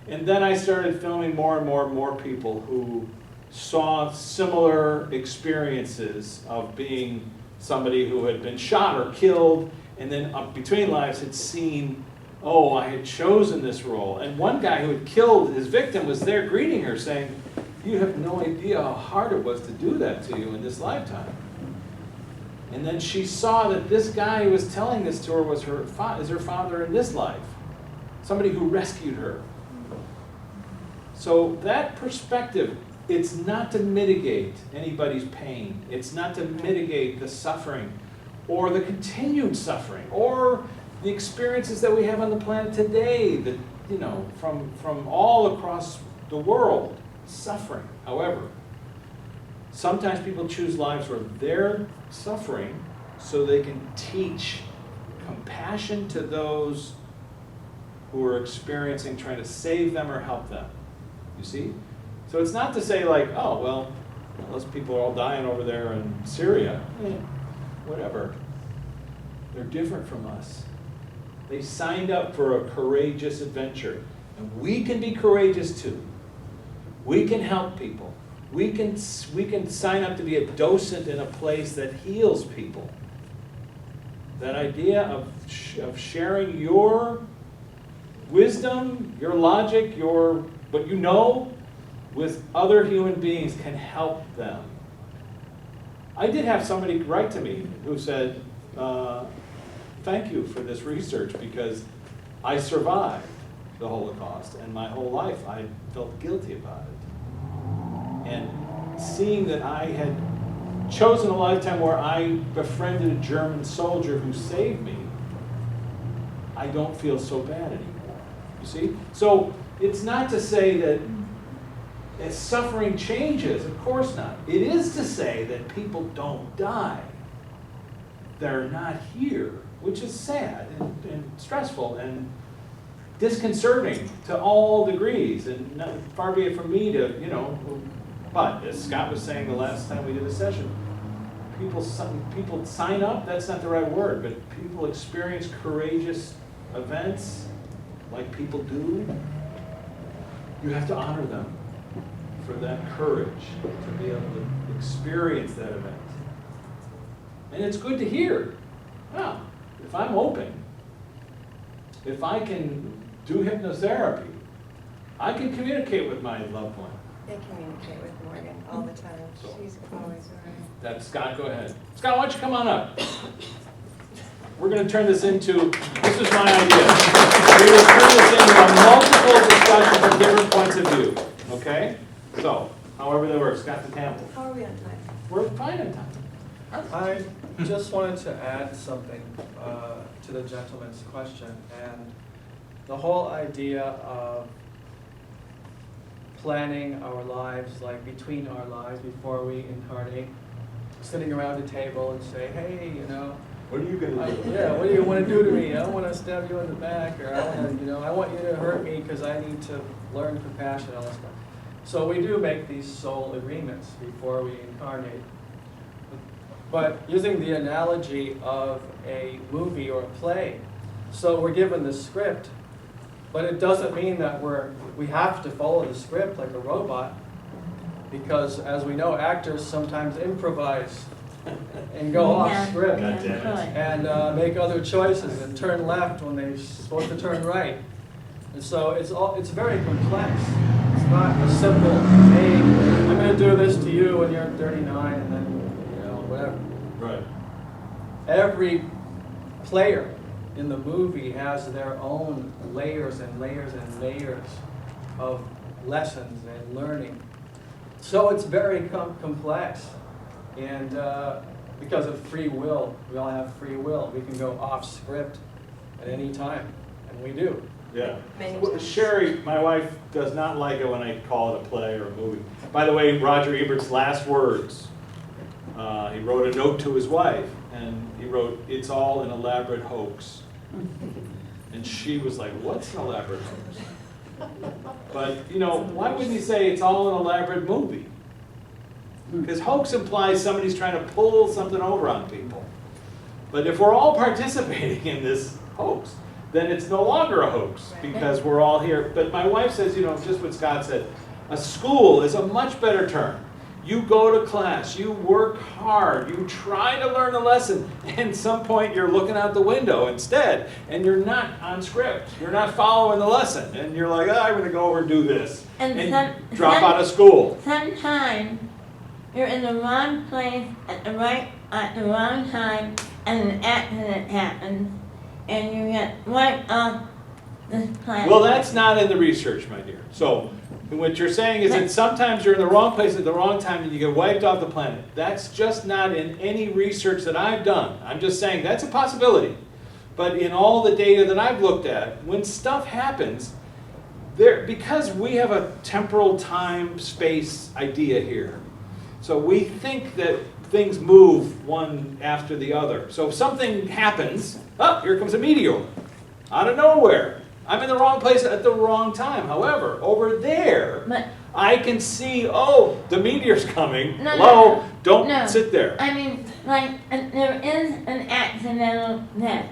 Speaker 2: And then I started filming more and more and more people who saw similar experiences of being somebody who had been shot or killed, and then between lives had seen, oh, I had chosen this role. And one guy who had killed his victim was there greeting her saying, you have no idea how hard it was to do that to you in this lifetime. And then she saw that this guy who was telling this to her was her father in this life, somebody who rescued her. So that perspective, it's not to mitigate anybody's pain. It's not to mitigate the suffering or the continued suffering or the experiences that we have on the planet today that, from all across the world, suffering. However, sometimes people choose lives where they're suffering so they can teach compassion to those who are experiencing, trying to save them or help them. You see? So it's not to say like, oh, well, those people are all dying over there in Syria. Whatever. They're different from us. They signed up for a courageous adventure. And we can be courageous too. We can help people. We can sign up to be a docent in a place that heals people. That idea of sharing your wisdom, your logic, what you know with other human beings can help them. I did have somebody write to me who said, thank you for this research because I survived the Holocaust and my whole life I felt guilty about it. And seeing that I had chosen a lifetime where I befriended a German soldier who saved me, I don't feel so bad anymore. You see? So it's not to say that as suffering changes, of course not. It is to say that people don't die. They're not here, which is sad and stressful and disconcerting to all degrees. And far be it from me to, but as Scott was saying the last time we did a session, people sign up, that's not the right word, but people experience courageous events like people do. You have to honor them for that courage to be able to experience that event. And it's good to hear, wow, if I'm open, if I can do hypnotherapy, I can communicate with my loved one.
Speaker 3: They communicate with Morgan all the time. She's always around.
Speaker 2: Scott, go ahead. Scott, why don't you come on up? We're going to turn this into, this is my idea. We're going to turn this into a multiple discussion from different points of view, okay? So, however that works. Scott the Campbell.
Speaker 3: How are we on time?
Speaker 2: We're fine on time.
Speaker 6: I just wanted to add something to the gentleman's question, and the whole idea of planning our lives, like between our lives before we incarnate, sitting around a table and say, hey,
Speaker 2: What are you going to do?
Speaker 6: yeah, what do you want to do to me? I want to stab you in the back, or I want you to hurt me because I need to learn compassion, all that stuff. So we do make these soul agreements before we incarnate. But using the analogy of a movie or a play, so we're given the script, but it doesn't mean that we have to follow the script like a robot, because as we know, actors sometimes improvise and go off script and make other choices and turn left when they're supposed to turn right. And so it's very complex. It's not a simple, hey, I'm going to do this to you when you're 39 and then, whatever.
Speaker 2: Right.
Speaker 6: Every player in the movie has their own layers and layers and layers of lessons and learning. So it's very complex. And because of free will, we all have free will. We can go off script at any time, and we do.
Speaker 2: Yeah.
Speaker 3: Many
Speaker 2: Well,
Speaker 3: times.
Speaker 2: Sherry, my wife, does not like it when I call it a play or a movie. By the way, Roger Ebert's last words, he wrote a note to his wife, and he wrote, "It's all an elaborate hoax." And she was like, "What's an elaborate hoax?" But, why wouldn't he say it's all an elaborate movie? Because hoax implies somebody's trying to pull something over on people. But if we're all participating in this hoax, then it's no longer a hoax because we're all here. But my wife says, just what Scott said, a school is a much better term. You go to class, you work hard, you try to learn a lesson, and at some point you're looking out the window instead, and you're not on script. You're not following the lesson, and you're like, I'm going to go over and do this, and drop out of school.
Speaker 7: Sometimes you're in the wrong place at the wrong time, and an accident happens, and you get wiped off this planet.
Speaker 2: Well, that's not in the research, my dear. So what you're saying is that sometimes you're in the wrong place at the wrong time and you get wiped off the planet. That's just not in any research that I've done. I'm just saying that's a possibility. But in all the data that I've looked at, when stuff happens, because we have a temporal time space idea here, so we think that things move one after the other. So if something happens, here comes a meteor out of nowhere. I'm in the wrong place at the wrong time. However, over there, I can see, the meteor's coming. Don't sit there.
Speaker 7: I mean, there is an accidental death.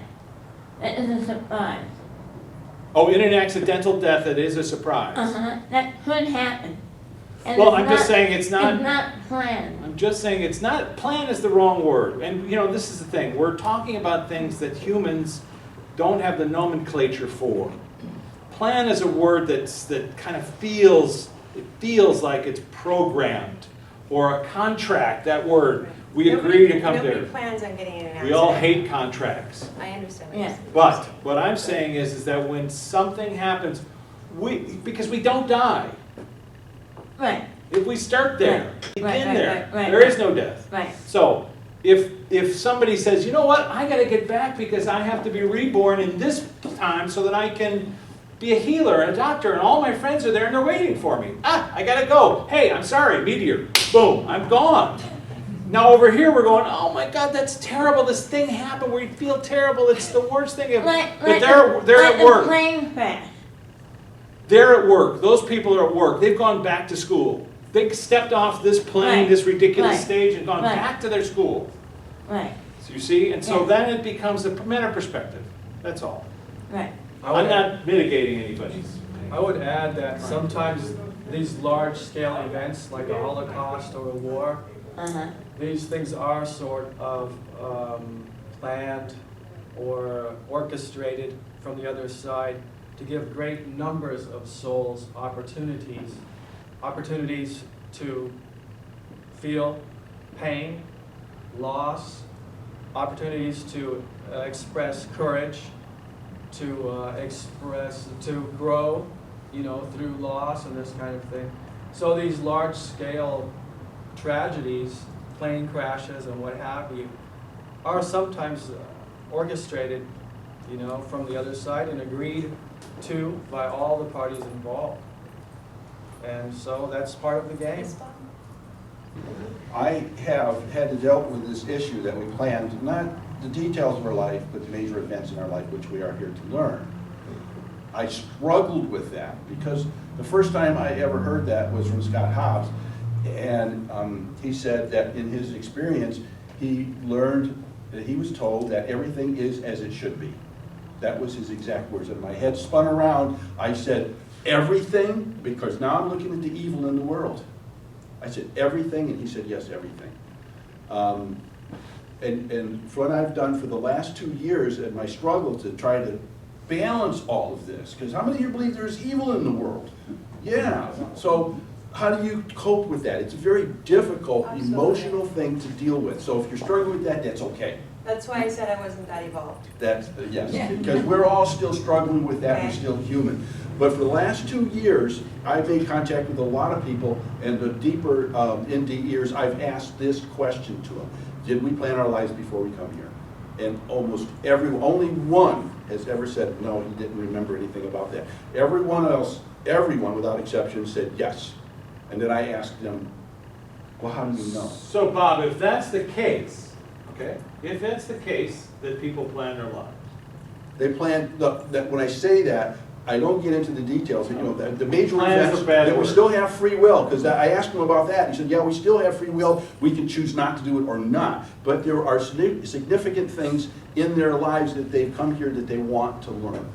Speaker 7: That is a surprise.
Speaker 2: Oh, in an accidental death, it is a surprise.
Speaker 7: That could happen. And
Speaker 2: Well, I'm just saying it's not.
Speaker 7: It's not planned.
Speaker 2: I'm just saying it's not. Plan is the wrong word. And this is the thing. We're talking about things that humans don't have the nomenclature for. plan is a word that kind of feels like it's programmed, or a contract, that word. We agree to come
Speaker 3: Nobody
Speaker 2: there.
Speaker 3: plans on getting in and out.
Speaker 2: We all
Speaker 3: today.
Speaker 2: hate contracts.
Speaker 3: I understand what
Speaker 7: Yeah.
Speaker 3: you're saying.
Speaker 2: But what I'm saying is that when something happens, because we don't die.
Speaker 7: Right,
Speaker 2: If we start there,
Speaker 7: Right,
Speaker 2: begin
Speaker 7: right,
Speaker 2: there,
Speaker 7: right,
Speaker 2: there is no death.
Speaker 7: right.
Speaker 2: So if somebody says, you know what, I got to get back because I have to be reborn in this time so that I can be a healer and a doctor and all my friends are there and they're waiting for me. I got to go. Hey, I'm sorry, meteor. Boom, I'm gone. Now over here we're going, oh my God, that's terrible. This thing happened where you feel terrible. It's the worst thing ever. But they're
Speaker 7: like
Speaker 2: at work.
Speaker 7: the plane crash.
Speaker 2: They're at work. Those people are at work. They've gone back to school. They stepped off this plane,
Speaker 7: Right.
Speaker 2: this ridiculous
Speaker 7: Right.
Speaker 2: stage, and gone
Speaker 7: Right.
Speaker 2: back to their school.
Speaker 7: Right,
Speaker 2: So you see? And so
Speaker 7: Yeah.
Speaker 2: then it becomes a meta perspective. That's all.
Speaker 7: right.
Speaker 2: I'm not mitigating anybody's.
Speaker 6: I would add that sometimes these large-scale events, like a Holocaust or a war,
Speaker 7: Uh-huh.
Speaker 6: these things are sort of planned or orchestrated from the other side to give great numbers of souls opportunities to feel pain, loss, opportunities to express courage, to grow, through loss and this kind of thing. So these large-scale tragedies, plane crashes and what have you, are sometimes orchestrated, from the other side and agreed to by all the parties involved. And so that's part of the game.
Speaker 1: I have had to deal with this issue that we planned, not the details of our life, but the major events in our life which we are here to learn. I struggled with that because the first time I ever heard that was from Scott Hobbs, and he said that in his experience he learned that he was told that everything is as it should be. That was his exact words, and my head spun around. I said, everything? Because now I'm looking at the evil in the world. I said, everything? And he said, yes, everything. And what I've done for the last 2 years in my struggle to try to balance all of this, because how many of you believe there's evil in the world? Yeah. So how do you cope with that? It's a very difficult, emotional thing to deal with. So if you're struggling with that, that's okay.
Speaker 3: That's why I said I wasn't that evolved.
Speaker 1: That's, yes,
Speaker 7: Yeah.
Speaker 1: because we're all still struggling with that, we're
Speaker 3: Okay.
Speaker 1: still human. But for the last 2 years, I've made contact with a lot of people, and the deeper into years, I've asked this question to them. Did we plan our lives before we come here? And almost only one has ever said, no, he didn't remember anything about that. Everyone else, everyone without exception said yes. And then I asked them, well, how do you know?
Speaker 2: So Bob, if that's the case, okay, if that's the case, that people plan their lives.
Speaker 1: They plan, that when I say that, I don't get into the details, the major
Speaker 2: Plan is
Speaker 1: events,
Speaker 2: a bad
Speaker 1: that we
Speaker 2: word.
Speaker 1: still have free will, because I asked him about that, he said, yeah, we still have free will, we can choose not to do it or not, but there are significant things in their lives that they've come here that they want to learn.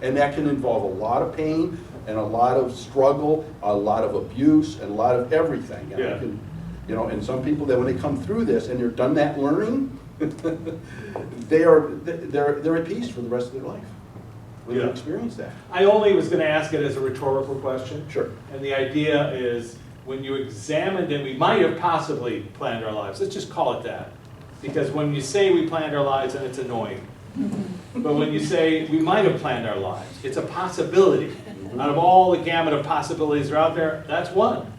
Speaker 1: And that can involve a lot of pain, and a lot of struggle, a lot of abuse, and a lot of everything. And
Speaker 2: Yeah.
Speaker 1: And some people that when they come through this and they're done that learning, they're at peace for the rest of their life. When they
Speaker 2: Yeah.
Speaker 1: experience that.
Speaker 2: I only was going to ask it as a rhetorical question.
Speaker 1: Sure.
Speaker 2: And the idea is, when you examined it, we might have possibly planned our lives. Let's just call it that. Because when you say we planned our lives, then it's annoying. But when you say we might have planned our lives, it's a possibility. Out of all the gamut of possibilities that are out there, that's one.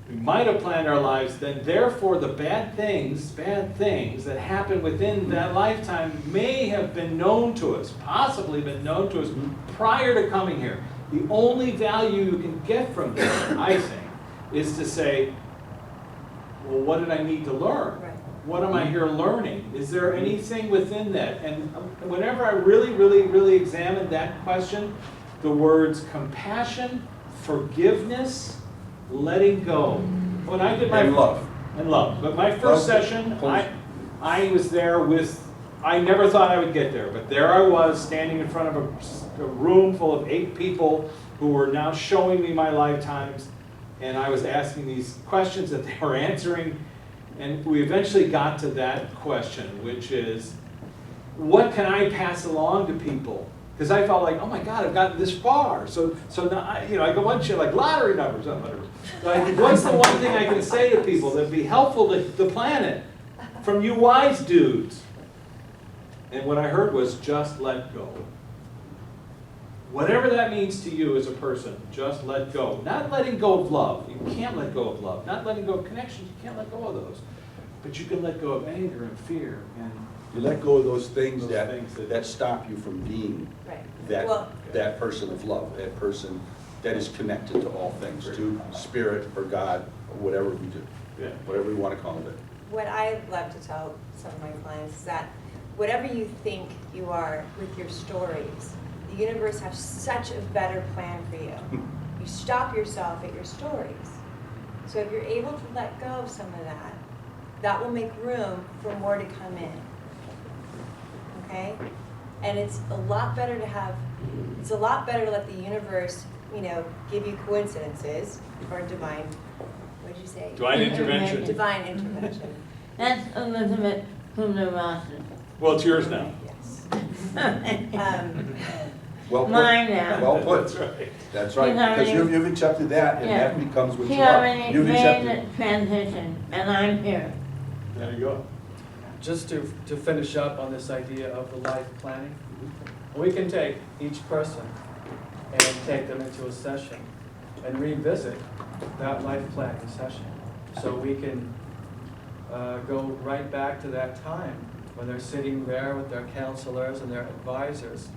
Speaker 2: We might have planned our lives, then therefore the bad things that happen within that lifetime may have been known to us, possibly been known to us prior to coming here. The only value you can get from this, I think, is to say, well, what did I need to learn?
Speaker 3: Right.
Speaker 2: What am I here learning? Is there anything within that? And whenever I really examined that question, the words compassion, forgiveness, letting go. When I did my
Speaker 1: And love.
Speaker 2: And love. But my first
Speaker 1: Love.
Speaker 2: session, I was there with, I never thought I would get there, but there I was standing in front of a room full of 8 people who were now showing me my lifetimes, and I was asking these questions that they were answering, and we eventually got to that question, which is, what can I pass along to people Because I felt like, oh my God, I've gotten this far. So now, I go on shit like lottery numbers, not whatever. Like, what's the one thing I can say to people that'd be helpful to the planet from you wise dudes? And what I heard was just let go. Whatever that means to you as a person, just let go. Not letting go of love. You can't let go of love. Not letting go of connections. You can't let go of those. But you can let go of anger and fear and
Speaker 1: You let go of those things
Speaker 2: Those
Speaker 1: that,
Speaker 2: things that-
Speaker 1: that stop you from being
Speaker 3: Right.
Speaker 1: that,
Speaker 3: Well-
Speaker 1: that person of love, that person that is connected to all things, to spirit or God, or whatever we do,
Speaker 2: yeah.
Speaker 1: whatever we want to call it.
Speaker 3: What I love to tell some of my clients is that whatever you think you are with your stories, the universe has such a better plan for you. You stop yourself at your stories. So if you're able to let go of some of that, that will make room for more to come in. Okay? And it's a lot better to let the universe, give you coincidences or divine, what did you say?
Speaker 2: Divine intervention.
Speaker 3: Divine intervention.
Speaker 7: That's Elizabeth Kubler-Ross's.
Speaker 2: Well, it's yours now.
Speaker 3: Yes.
Speaker 1: Well put.
Speaker 7: Mine now.
Speaker 1: Well put.
Speaker 2: That's right.
Speaker 1: That's right,
Speaker 7: She's
Speaker 1: because
Speaker 7: already-
Speaker 1: you've accepted that, and
Speaker 7: Yeah.
Speaker 1: that becomes what
Speaker 7: She
Speaker 1: you are.
Speaker 7: already
Speaker 1: You've
Speaker 7: made
Speaker 1: accepted.
Speaker 7: the transition, and I'm here.
Speaker 2: There you go.
Speaker 6: Just to finish up on this idea of the life planning, we can take each person and take them into a session and revisit that life planning session. So we can go right back to that time when they're sitting there with their counselors and their advisors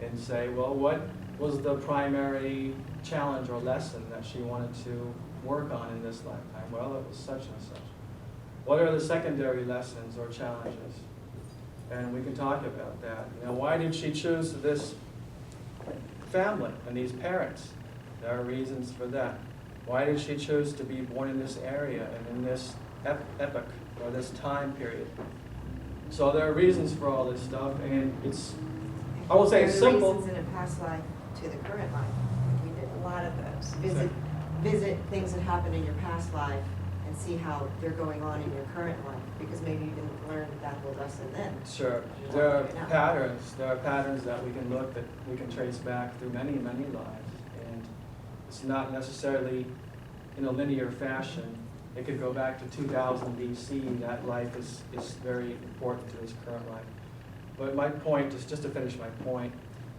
Speaker 6: and say, well, what was the primary challenge or lesson that she wanted to work on in this lifetime? Well, it was such and such. What are the secondary lessons or challenges? And we can talk about that. Why did she choose this family and these parents? There are reasons for that. Why did she choose to be born in this area and in this epoch or this time period? So there are reasons for all this stuff, and I won't say it's
Speaker 8: There are
Speaker 6: simple.
Speaker 8: reasons in a past life to the current life.
Speaker 3: We did a lot of those.
Speaker 8: Visit things that happened in your past life and see how they're going on in your current life, because maybe you didn't learn that whole lesson then.
Speaker 6: Sure. There are patterns. There are patterns that we can look, that we can trace back through many, many lives. And it's not necessarily in a linear fashion. It could go back to 2000 BC. That life is very important to his current life. But my point is, just to finish my point,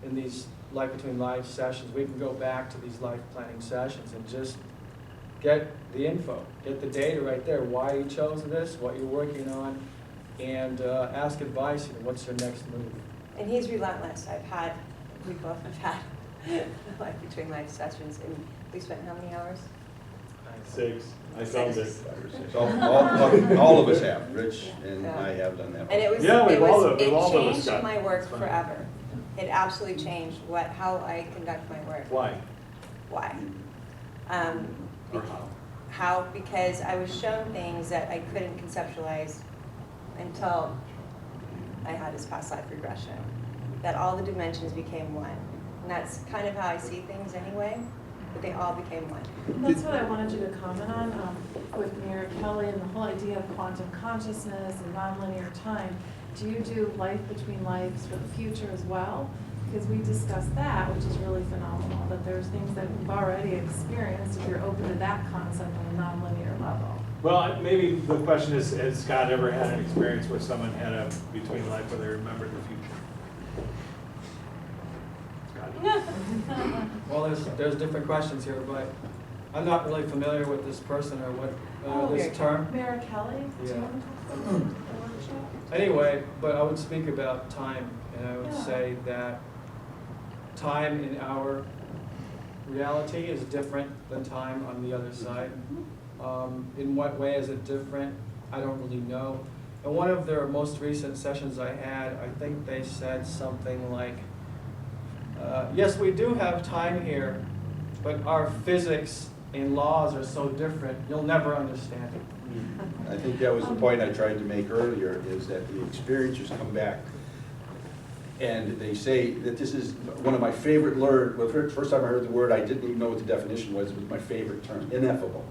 Speaker 6: in these Life Between Lives sessions, we can go back to these life planning sessions and just get the info, get the data right there, why you chose this, what you're working on, and ask advice, what's your next move.
Speaker 3: And he's relentless. We both have had Life Between Life sessions, and we spent how many hours?
Speaker 2: 6. I found it.
Speaker 1: So all of us have, Rich and
Speaker 3: Yeah.
Speaker 1: I have done that.
Speaker 3: And it was,
Speaker 2: Yeah, we've all done
Speaker 3: it
Speaker 2: this,
Speaker 3: changed
Speaker 2: Scott.
Speaker 3: my work
Speaker 2: It's fine.
Speaker 3: forever. It absolutely changed how I conduct my work.
Speaker 2: Why?
Speaker 3: Why?
Speaker 2: Or how?
Speaker 3: How? Because I was shown things that I couldn't conceptualize until I had this past life regression. That all the dimensions became one. And that's kind of how I see things anyway, but they all became one.
Speaker 9: That's what I wanted you to comment on with Mira Kelly and the whole idea of quantum consciousness and nonlinear time. Do you do life between lives for the future as well? Because we discussed that, which is really phenomenal, that there's things that we've already experienced if you're open to that concept on a nonlinear level.
Speaker 2: Well, maybe the question is, has Scott ever had an experience where someone had a between life where they remembered the future? Scott?
Speaker 6: Well, there's different questions here, but I'm not really familiar with this person or what this term.
Speaker 9: Mira Kelly, do you
Speaker 6: Yeah.
Speaker 9: want to talk about the workshop?
Speaker 6: Anyway, but I would speak about time, and I would
Speaker 9: Yeah.
Speaker 6: say that time in our reality is different than time on the other side. In what way is it different? I don't really know. In one of their most recent sessions I had, I think they said something like, yes, we do have time here, but our physics and laws are so different, you'll never understand it.
Speaker 1: I think that was the point I tried to make earlier, is that the experiencers come back and they say that this is one of my favorite words. Well, the first time I heard the word, I didn't even know what the definition was. It was my favorite term, ineffable.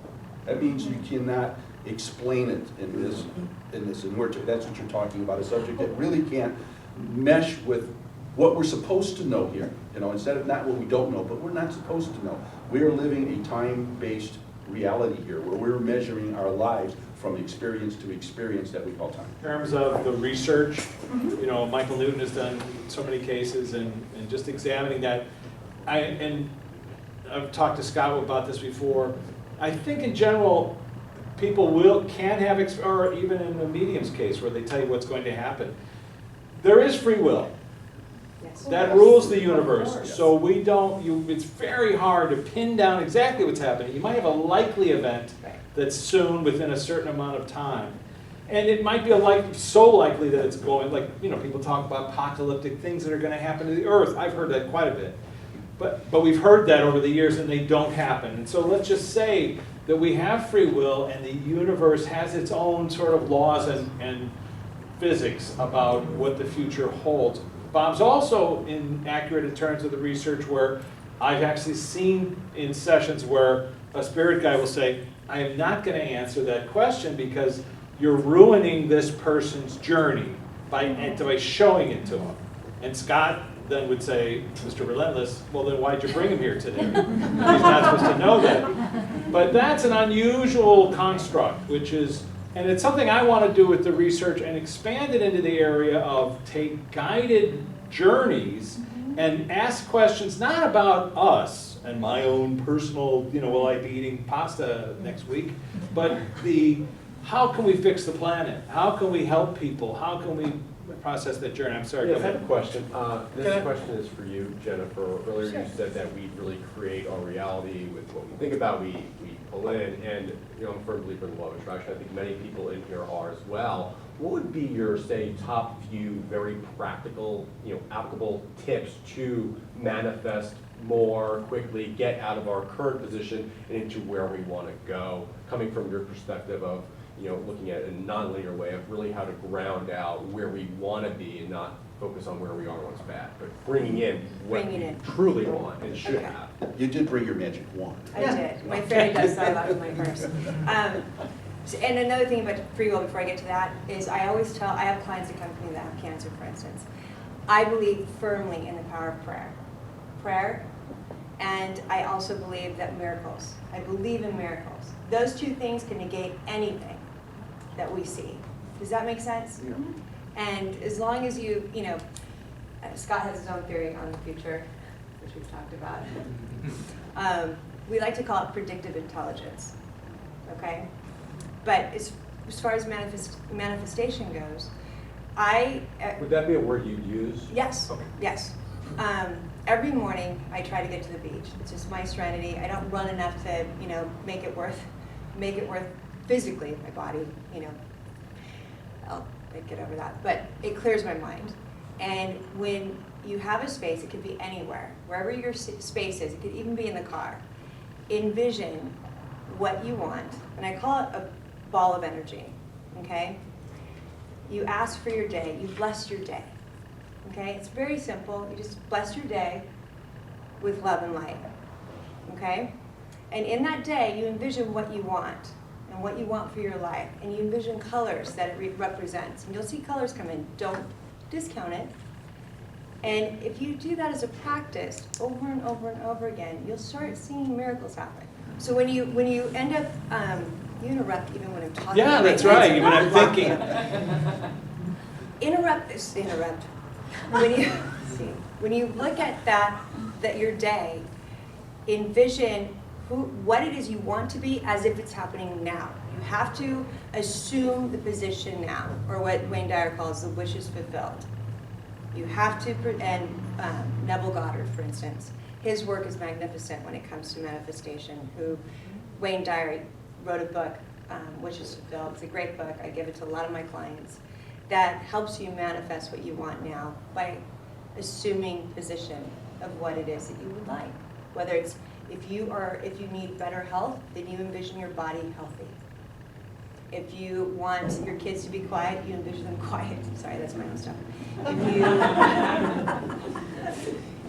Speaker 1: That means you cannot explain it in this, and that's what you're talking about, a subject that really can't mesh with what we're supposed to know here, instead of not what we don't know, but we're not supposed to know. We are living a time-based reality here, where we're measuring our lives from experience to experience that we call time.
Speaker 2: In terms of the research, Michael Newton has done so many cases, and just examining that. And I've talked to Scott about this before. I think in general, people can have, or even in the medium's case where they tell you what's going to happen, there is free will.
Speaker 3: Yes.
Speaker 2: That rules the universe.
Speaker 1: Yes.
Speaker 2: So we don't, it's very hard to pin down exactly what's happening. You might have a likely event that's soon within a certain amount of time. And it might be so likely that it's going, people talk about apocalyptic things that are going to happen to the earth. I've heard that quite a bit. But we've heard that over the years and they don't happen. And so let's just say that we have free will and the universe has its own sort of laws and physics about what the future holds. Bob's also inaccurate in terms of the research where I've actually seen in sessions where a spirit guide will say, I am not going to answer that question because you're ruining this person's journey by showing it to them. And Scott then would say, Mr. Relentless, well then why'd you bring him here today? He's not supposed to know that. But that's an unusual construct, and it's something I want to do with the research and expand it into the area of take guided journeys and ask questions not about us and my own personal, will I be eating pasta next week, but how can we fix the planet? How can we help people? How can we process that journey? I'm sorry,
Speaker 10: Yes,
Speaker 2: go
Speaker 10: I have
Speaker 2: ahead.
Speaker 10: a question. This question is for you, Jennifer. Earlier
Speaker 3: Sure.
Speaker 10: you said that we really create our reality with what we think about, we pull in, and I'm a firm believer in the law of attraction. I think many people in here are as well. What would be your, say, top few very practical, applicable tips to manifest more quickly, get out of our current position and into where we want to go, coming from your perspective of looking at a non-linear way of really how to ground out where we want to be and not focus on where we are when it's bad, but bringing in what
Speaker 3: Bringing
Speaker 10: we
Speaker 3: in.
Speaker 10: truly want and should
Speaker 3: Okay.
Speaker 10: have.
Speaker 1: You did bring your magic wand.
Speaker 3: I did. My fairy dust fell out of my purse. And another thing about free will before I get to that is I have clients that come to me that have cancer, for instance. I believe firmly in the power of prayer, and I also believe that miracles. I believe in miracles. Those two things can negate anything that we see. Does that make sense?
Speaker 1: Yeah.
Speaker 3: And as long as Scott has his own theory on the future, which we've talked about. We like to call it predictive intelligence, okay? But as far as manifestation goes,
Speaker 10: Would that be a word you'd use?
Speaker 3: yes,
Speaker 10: Okay.
Speaker 3: yes. Every morning I try to get to the beach. It's just my serenity. I don't run enough to, make it worth physically my body, I'll get over that. But it clears my mind. And when you have a space, it could be anywhere, wherever your space is, it could even be in the car. Envision what you want, and I call it a ball of energy, okay? You ask for your day, you bless your day, okay? It's very simple. You just bless your day with love and light, okay? And in that day, you envision what you want and what you want for your life, and you envision colors that it represents. And you'll see colors come in. Don't discount it. And if you do that as a practice over and over and over again, you'll start seeing miracles happen. So when you end up, you interrupt even when I'm talking.
Speaker 2: Yeah, that's right, even I'm thinking.
Speaker 3: Interrupt. When you look at that your day, envision what it is you want to be as if it's happening now. You have to assume the position now, or what Wayne Dyer calls the wishes fulfilled. You have to, and Neville Goddard, for instance, his work is magnificent when it comes to manifestation. Wayne Dyer wrote a book, Wishes Fulfilled. It's a great book. I give it to a lot of my clients. That helps you manifest what you want now by assuming position of what it is that you would like. Whether it's if you need better health, then you envision your body healthy. If you want your kids to be quiet, you envision them quiet. Sorry, that's my own stuff.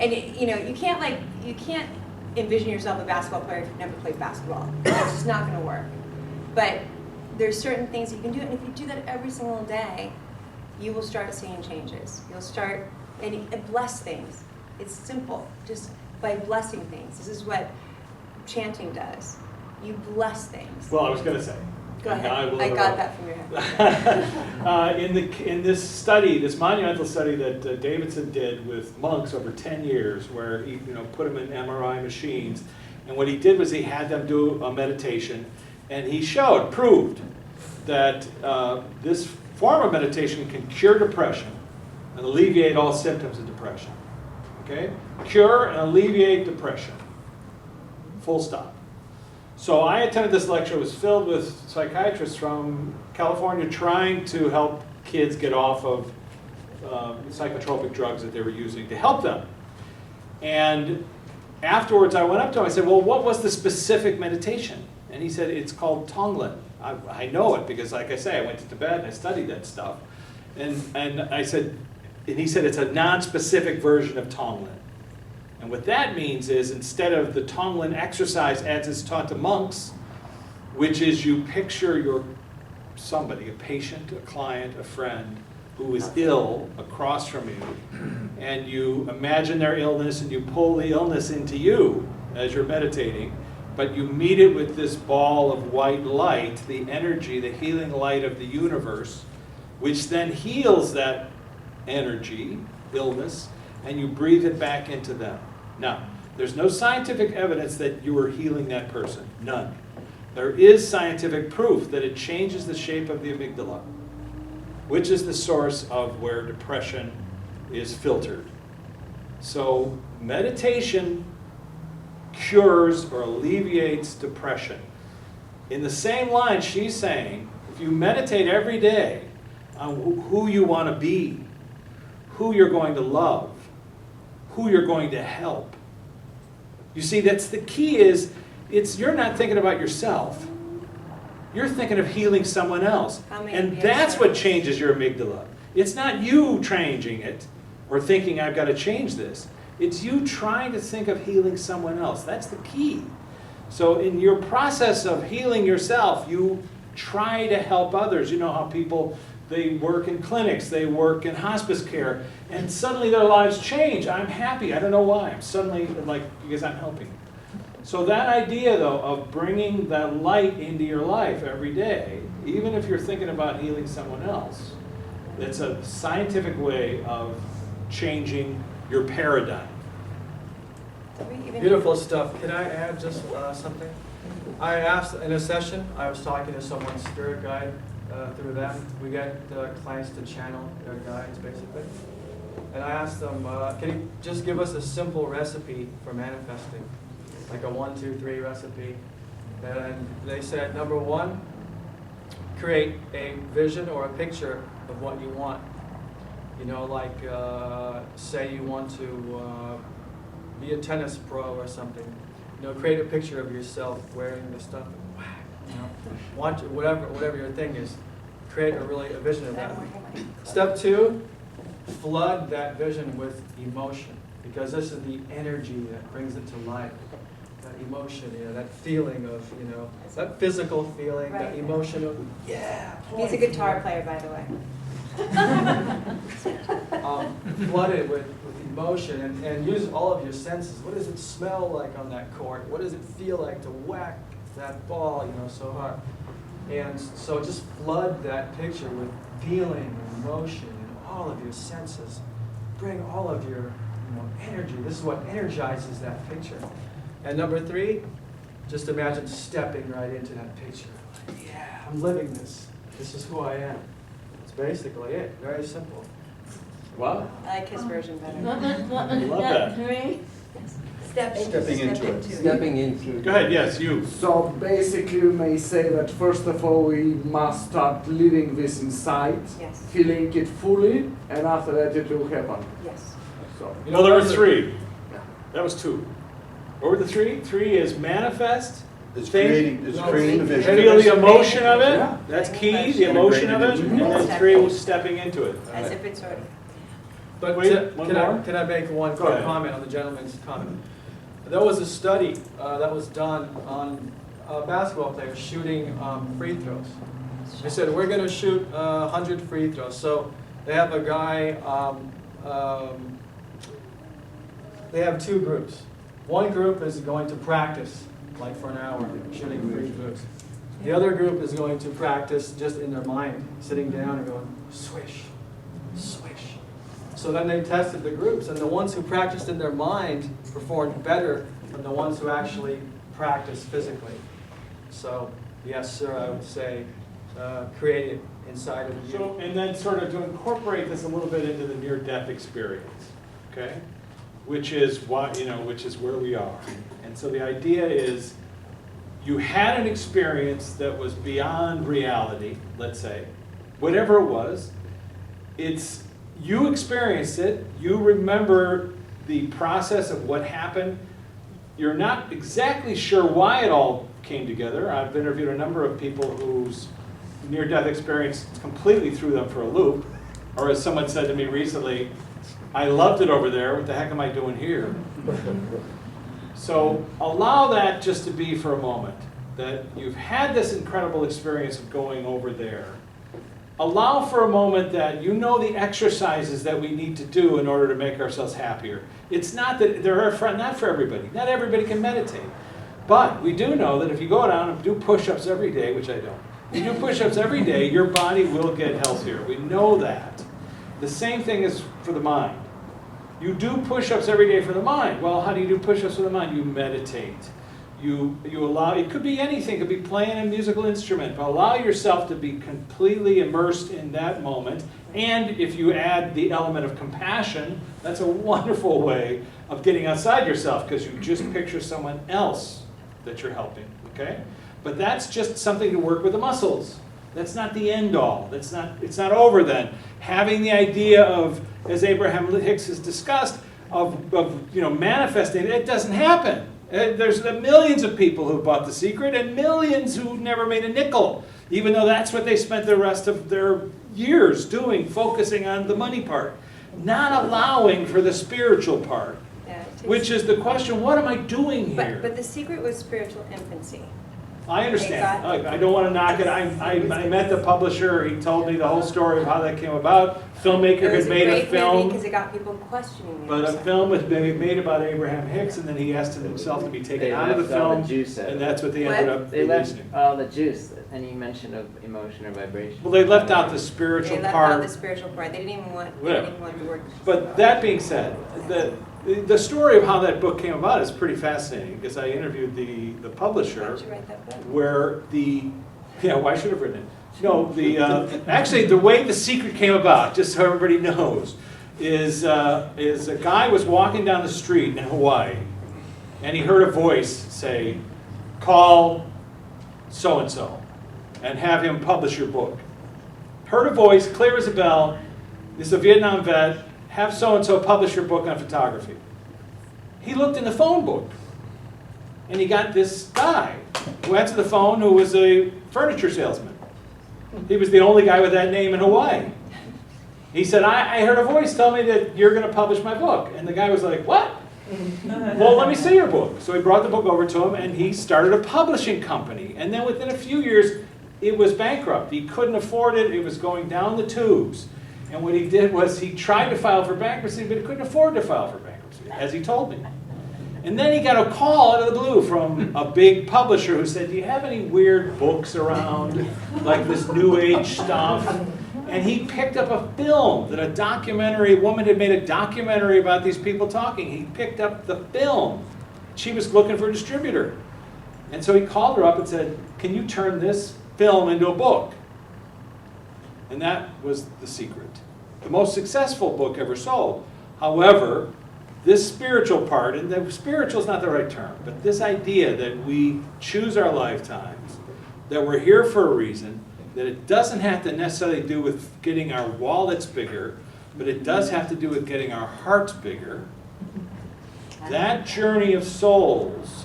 Speaker 3: You can't envision yourself a basketball player if you've never played basketball. It's just not going to work. But there's certain things you can do, and if you do that every single day, you will start seeing changes. You'll start and bless things. It's simple, just by blessing things. This is what chanting does. You bless things.
Speaker 2: Well, I was going to say.
Speaker 3: Go ahead.
Speaker 2: I will
Speaker 3: I got that from your head.
Speaker 2: In this study, this monumental study that Davidson did with monks over 10 years, where he put them in MRI machines, and what he did was he had them do a meditation, and he proved that this form of meditation can cure depression and alleviate all symptoms of depression. Okay? Cure and alleviate depression. Full stop. So I attended this lecture. It was filled with psychiatrists from California trying to help kids get off of psychotropic drugs that they were using to help them. And afterwards I went up to him, I said, well, what was the specific meditation? And he said, it's called Tonglen. I know it because, like I say, I went to Tibet and I studied that stuff. And I said, and he said, it's a non-specific version of Tonglen. And what that means is, instead of the Tonglen exercise as it's taught to monks, which is you picture somebody, a patient, a client, a friend, who is ill across from you, and you imagine their illness and you pull the illness into you as you're meditating, but you meet it with this ball of white light, the energy, the healing light of the universe, which then heals that energy, illness, and you breathe it back into them. Now, there's no scientific evidence that you are healing that person. None. There is scientific proof that it changes the shape of the amygdala, which is the source of where depression is filtered. So meditation cures or alleviates depression. In the same line, she's saying, if you meditate every day on who you want to be, who you're going to love, who you're going to help. You see, that's the key is, you're not thinking about yourself. You're thinking of healing someone else. And that's what changes your amygdala. It's not you changing it or thinking, I've got to change this. It's you trying to think of healing someone else. That's the key. So in your process of healing yourself, you try to help others. You know how people, they work in clinics, they work in hospice care, and suddenly their lives change. I'm happy. I don't know why. I'm suddenly because I'm helping. So that idea, though, of bringing that light into your life every day, even if you're thinking about healing someone else, it's a scientific way of changing your paradigm.
Speaker 6: Beautiful stuff. Can I add just something? I asked in a session, I was talking to someone's spirit guide through them. We get clients to channel their guides, basically. And I asked them, can you just give us a simple recipe for manifesting? Like a 1, 2, 3 recipe. And they said, number 1, create a vision or a picture of what you want. You know, like say you want to be a tennis pro or something. You know, create a picture of yourself wearing the stuff. You know, want to, whatever your thing is, create a vision of that. Step 2, flood that vision with emotion, because this is the energy that brings it to life. That emotion, you know, that feeling of, you know, that physical feeling, that emotion of, yeah.
Speaker 3: He's a guitar player, by the way.
Speaker 6: Flood it with emotion and use all of your senses. What does it smell like on that court? What does it feel like to whack that ball, you know, so hard? And so just flood that picture with feeling and emotion and all of your senses. Bring all of your energy. This is what energizes that picture. And number 3, just imagine stepping right into that picture. Yeah, I'm living this. This is who I am. That's basically it. Very simple.
Speaker 2: Wow.
Speaker 3: I like his version better.
Speaker 7: What was
Speaker 2: Love that.
Speaker 7: step 3?
Speaker 1: Stepping into it.
Speaker 5: Stepping into.
Speaker 2: Go ahead, yes, you.
Speaker 11: So basically you may say that first of all we must start living this inside,
Speaker 3: Yes.
Speaker 11: feeling it fully, and after that it will happen.
Speaker 3: Yes.
Speaker 11: So
Speaker 6: You
Speaker 2: No, there were
Speaker 6: those are-
Speaker 2: 3. That was 2. What were the 3? 3 is manifest,
Speaker 1: It's
Speaker 2: think,
Speaker 1: creating the vision.
Speaker 2: feel the emotion of it.
Speaker 11: Yeah.
Speaker 2: That's key, the emotion of it. And then 3 was stepping into it.
Speaker 3: As if it's already.
Speaker 6: But
Speaker 2: Wait, one more?
Speaker 6: can I make one
Speaker 2: Go
Speaker 6: quick
Speaker 2: ahead.
Speaker 6: comment on the gentleman's comment? There was a study that was done on basketball players shooting free throws. They said, we're going to shoot 100 free throws. So they have a guy they have two groups. One group is going to practice, like for an hour, shooting free groups. The other group is going to practice just in their mind, sitting down and going, swish, swish. So then they tested the groups, and the ones who practiced in their mind performed better than the ones who actually practiced physically. So, yes, sir, I would say create it inside of you.
Speaker 2: So, and then sort of to incorporate this a little bit into the near-death experience, okay? Which is which is where we are. And so the idea is you had an experience that was beyond reality, let's say, whatever it was. You experienced it, you remember the process of what happened. You're not exactly sure why it all came together. I've interviewed a number of people whose near-death experience completely threw them for a loop. Or as someone said to me recently, I loved it over there, what the heck am I doing here? So allow that just to be for a moment, that you've had this incredible experience of going over there. Allow for a moment that you know the exercises that we need to do in order to make ourselves happier. It's not that not for everybody. Not everybody can meditate. But we do know that if you go down and do push-ups every day, which I don't, you do push-ups every day, your body will get healthier. We know that. The same thing is for the mind. You do push-ups every day for the mind. Well, how do you do push-ups for the mind? You meditate. You allow, it could be anything, it could be playing a musical instrument, but allow yourself to be completely immersed in that moment. And if you add the element of compassion, that's a wonderful way of getting outside yourself, because you just picture someone else that you're helping, okay? But that's just something to work with the muscles. That's not the end all. It's not over then. Having the idea of, as Abraham Hicks has discussed, of manifesting, it doesn't happen. There's millions of people who bought The Secret and millions who never made a nickel, even though that's what they spent the rest of their years doing, focusing on the money part, not allowing for the spiritual part, which is the question, what am I doing here?
Speaker 3: But The Secret was spiritual infancy.
Speaker 2: I understand. I don't want to knock it. I met the publisher. He told me the whole story of how that came about. Filmmaker had made a film.
Speaker 3: Because it got people questioning
Speaker 2: But a film was made about Abraham Hicks, and then he asked himself to be taken out of the film, and that's what they ended up
Speaker 12: They left
Speaker 2: releasing.
Speaker 12: all the juice, any mention of emotion or vibration.
Speaker 2: Well, they left out the spiritual
Speaker 3: They left
Speaker 2: part.
Speaker 3: out the spiritual part. They didn't even want to work.
Speaker 2: But that being said, the story of how that book came about is pretty fascinating, because I interviewed the publisher.
Speaker 3: Why did you write that book?
Speaker 2: Where why should I have written it? No, actually the way The Secret came about, just so everybody knows, is a guy was walking down the street in Hawaii, and he heard a voice say, call so-and-so, and have him publish your book. Heard a voice, clear as a bell, this is a Vietnam vet, have so-and-so publish your book on photography. He looked in the phone book, and he got this guy who answered the phone who was a furniture salesman. He was the only guy with that name in Hawaii. He said, I heard a voice tell me that you're going to publish my book. And the guy was like, what? Well, let me see your book. So he brought the book over to him, and he started a publishing company. And then within a few years, it was bankrupt. He couldn't afford it. It was going down the tubes. And what he did was he tried to file for bankruptcy, but he couldn't afford to file for bankruptcy, as he told me. And then he got a call out of the blue from a big publisher who said, do you have any weird books around, like this New Age stuff? And he picked up a film that a woman had made a documentary about these people talking. He picked up the film. She was looking for a distributor. And so he called her up and said, can you turn this film into a book? And that was The Secret. The most successful book ever sold. However, this spiritual part, and the spiritual is not the right term, but this idea that we choose our lifetimes, that we're here for a reason, that it doesn't have to necessarily do with getting our wallets bigger, but it does have to do with getting our hearts bigger. That journey of souls,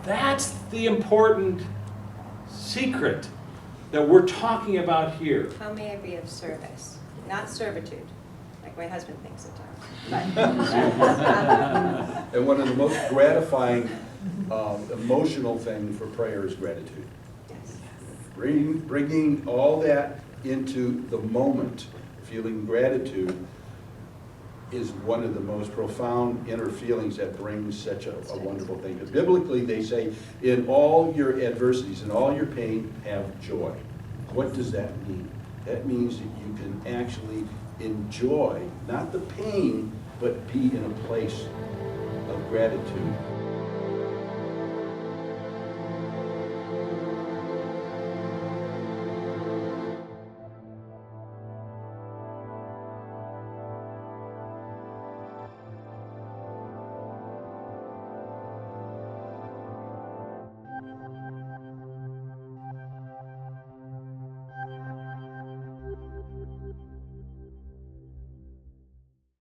Speaker 2: that's the important secret that we're talking about here.
Speaker 3: How may I be of service? Not servitude, like my husband thinks at times.
Speaker 1: And one of the most gratifying emotional things for prayer is gratitude.
Speaker 3: Yes.
Speaker 1: Bringing all that into the moment, feeling gratitude, is one of the most profound inner feelings that brings such a wonderful thing. Because biblically, they say, in all your adversities, in all your pain, have joy. What does that mean? That means that you can actually enjoy, not the pain, but be in a place of gratitude.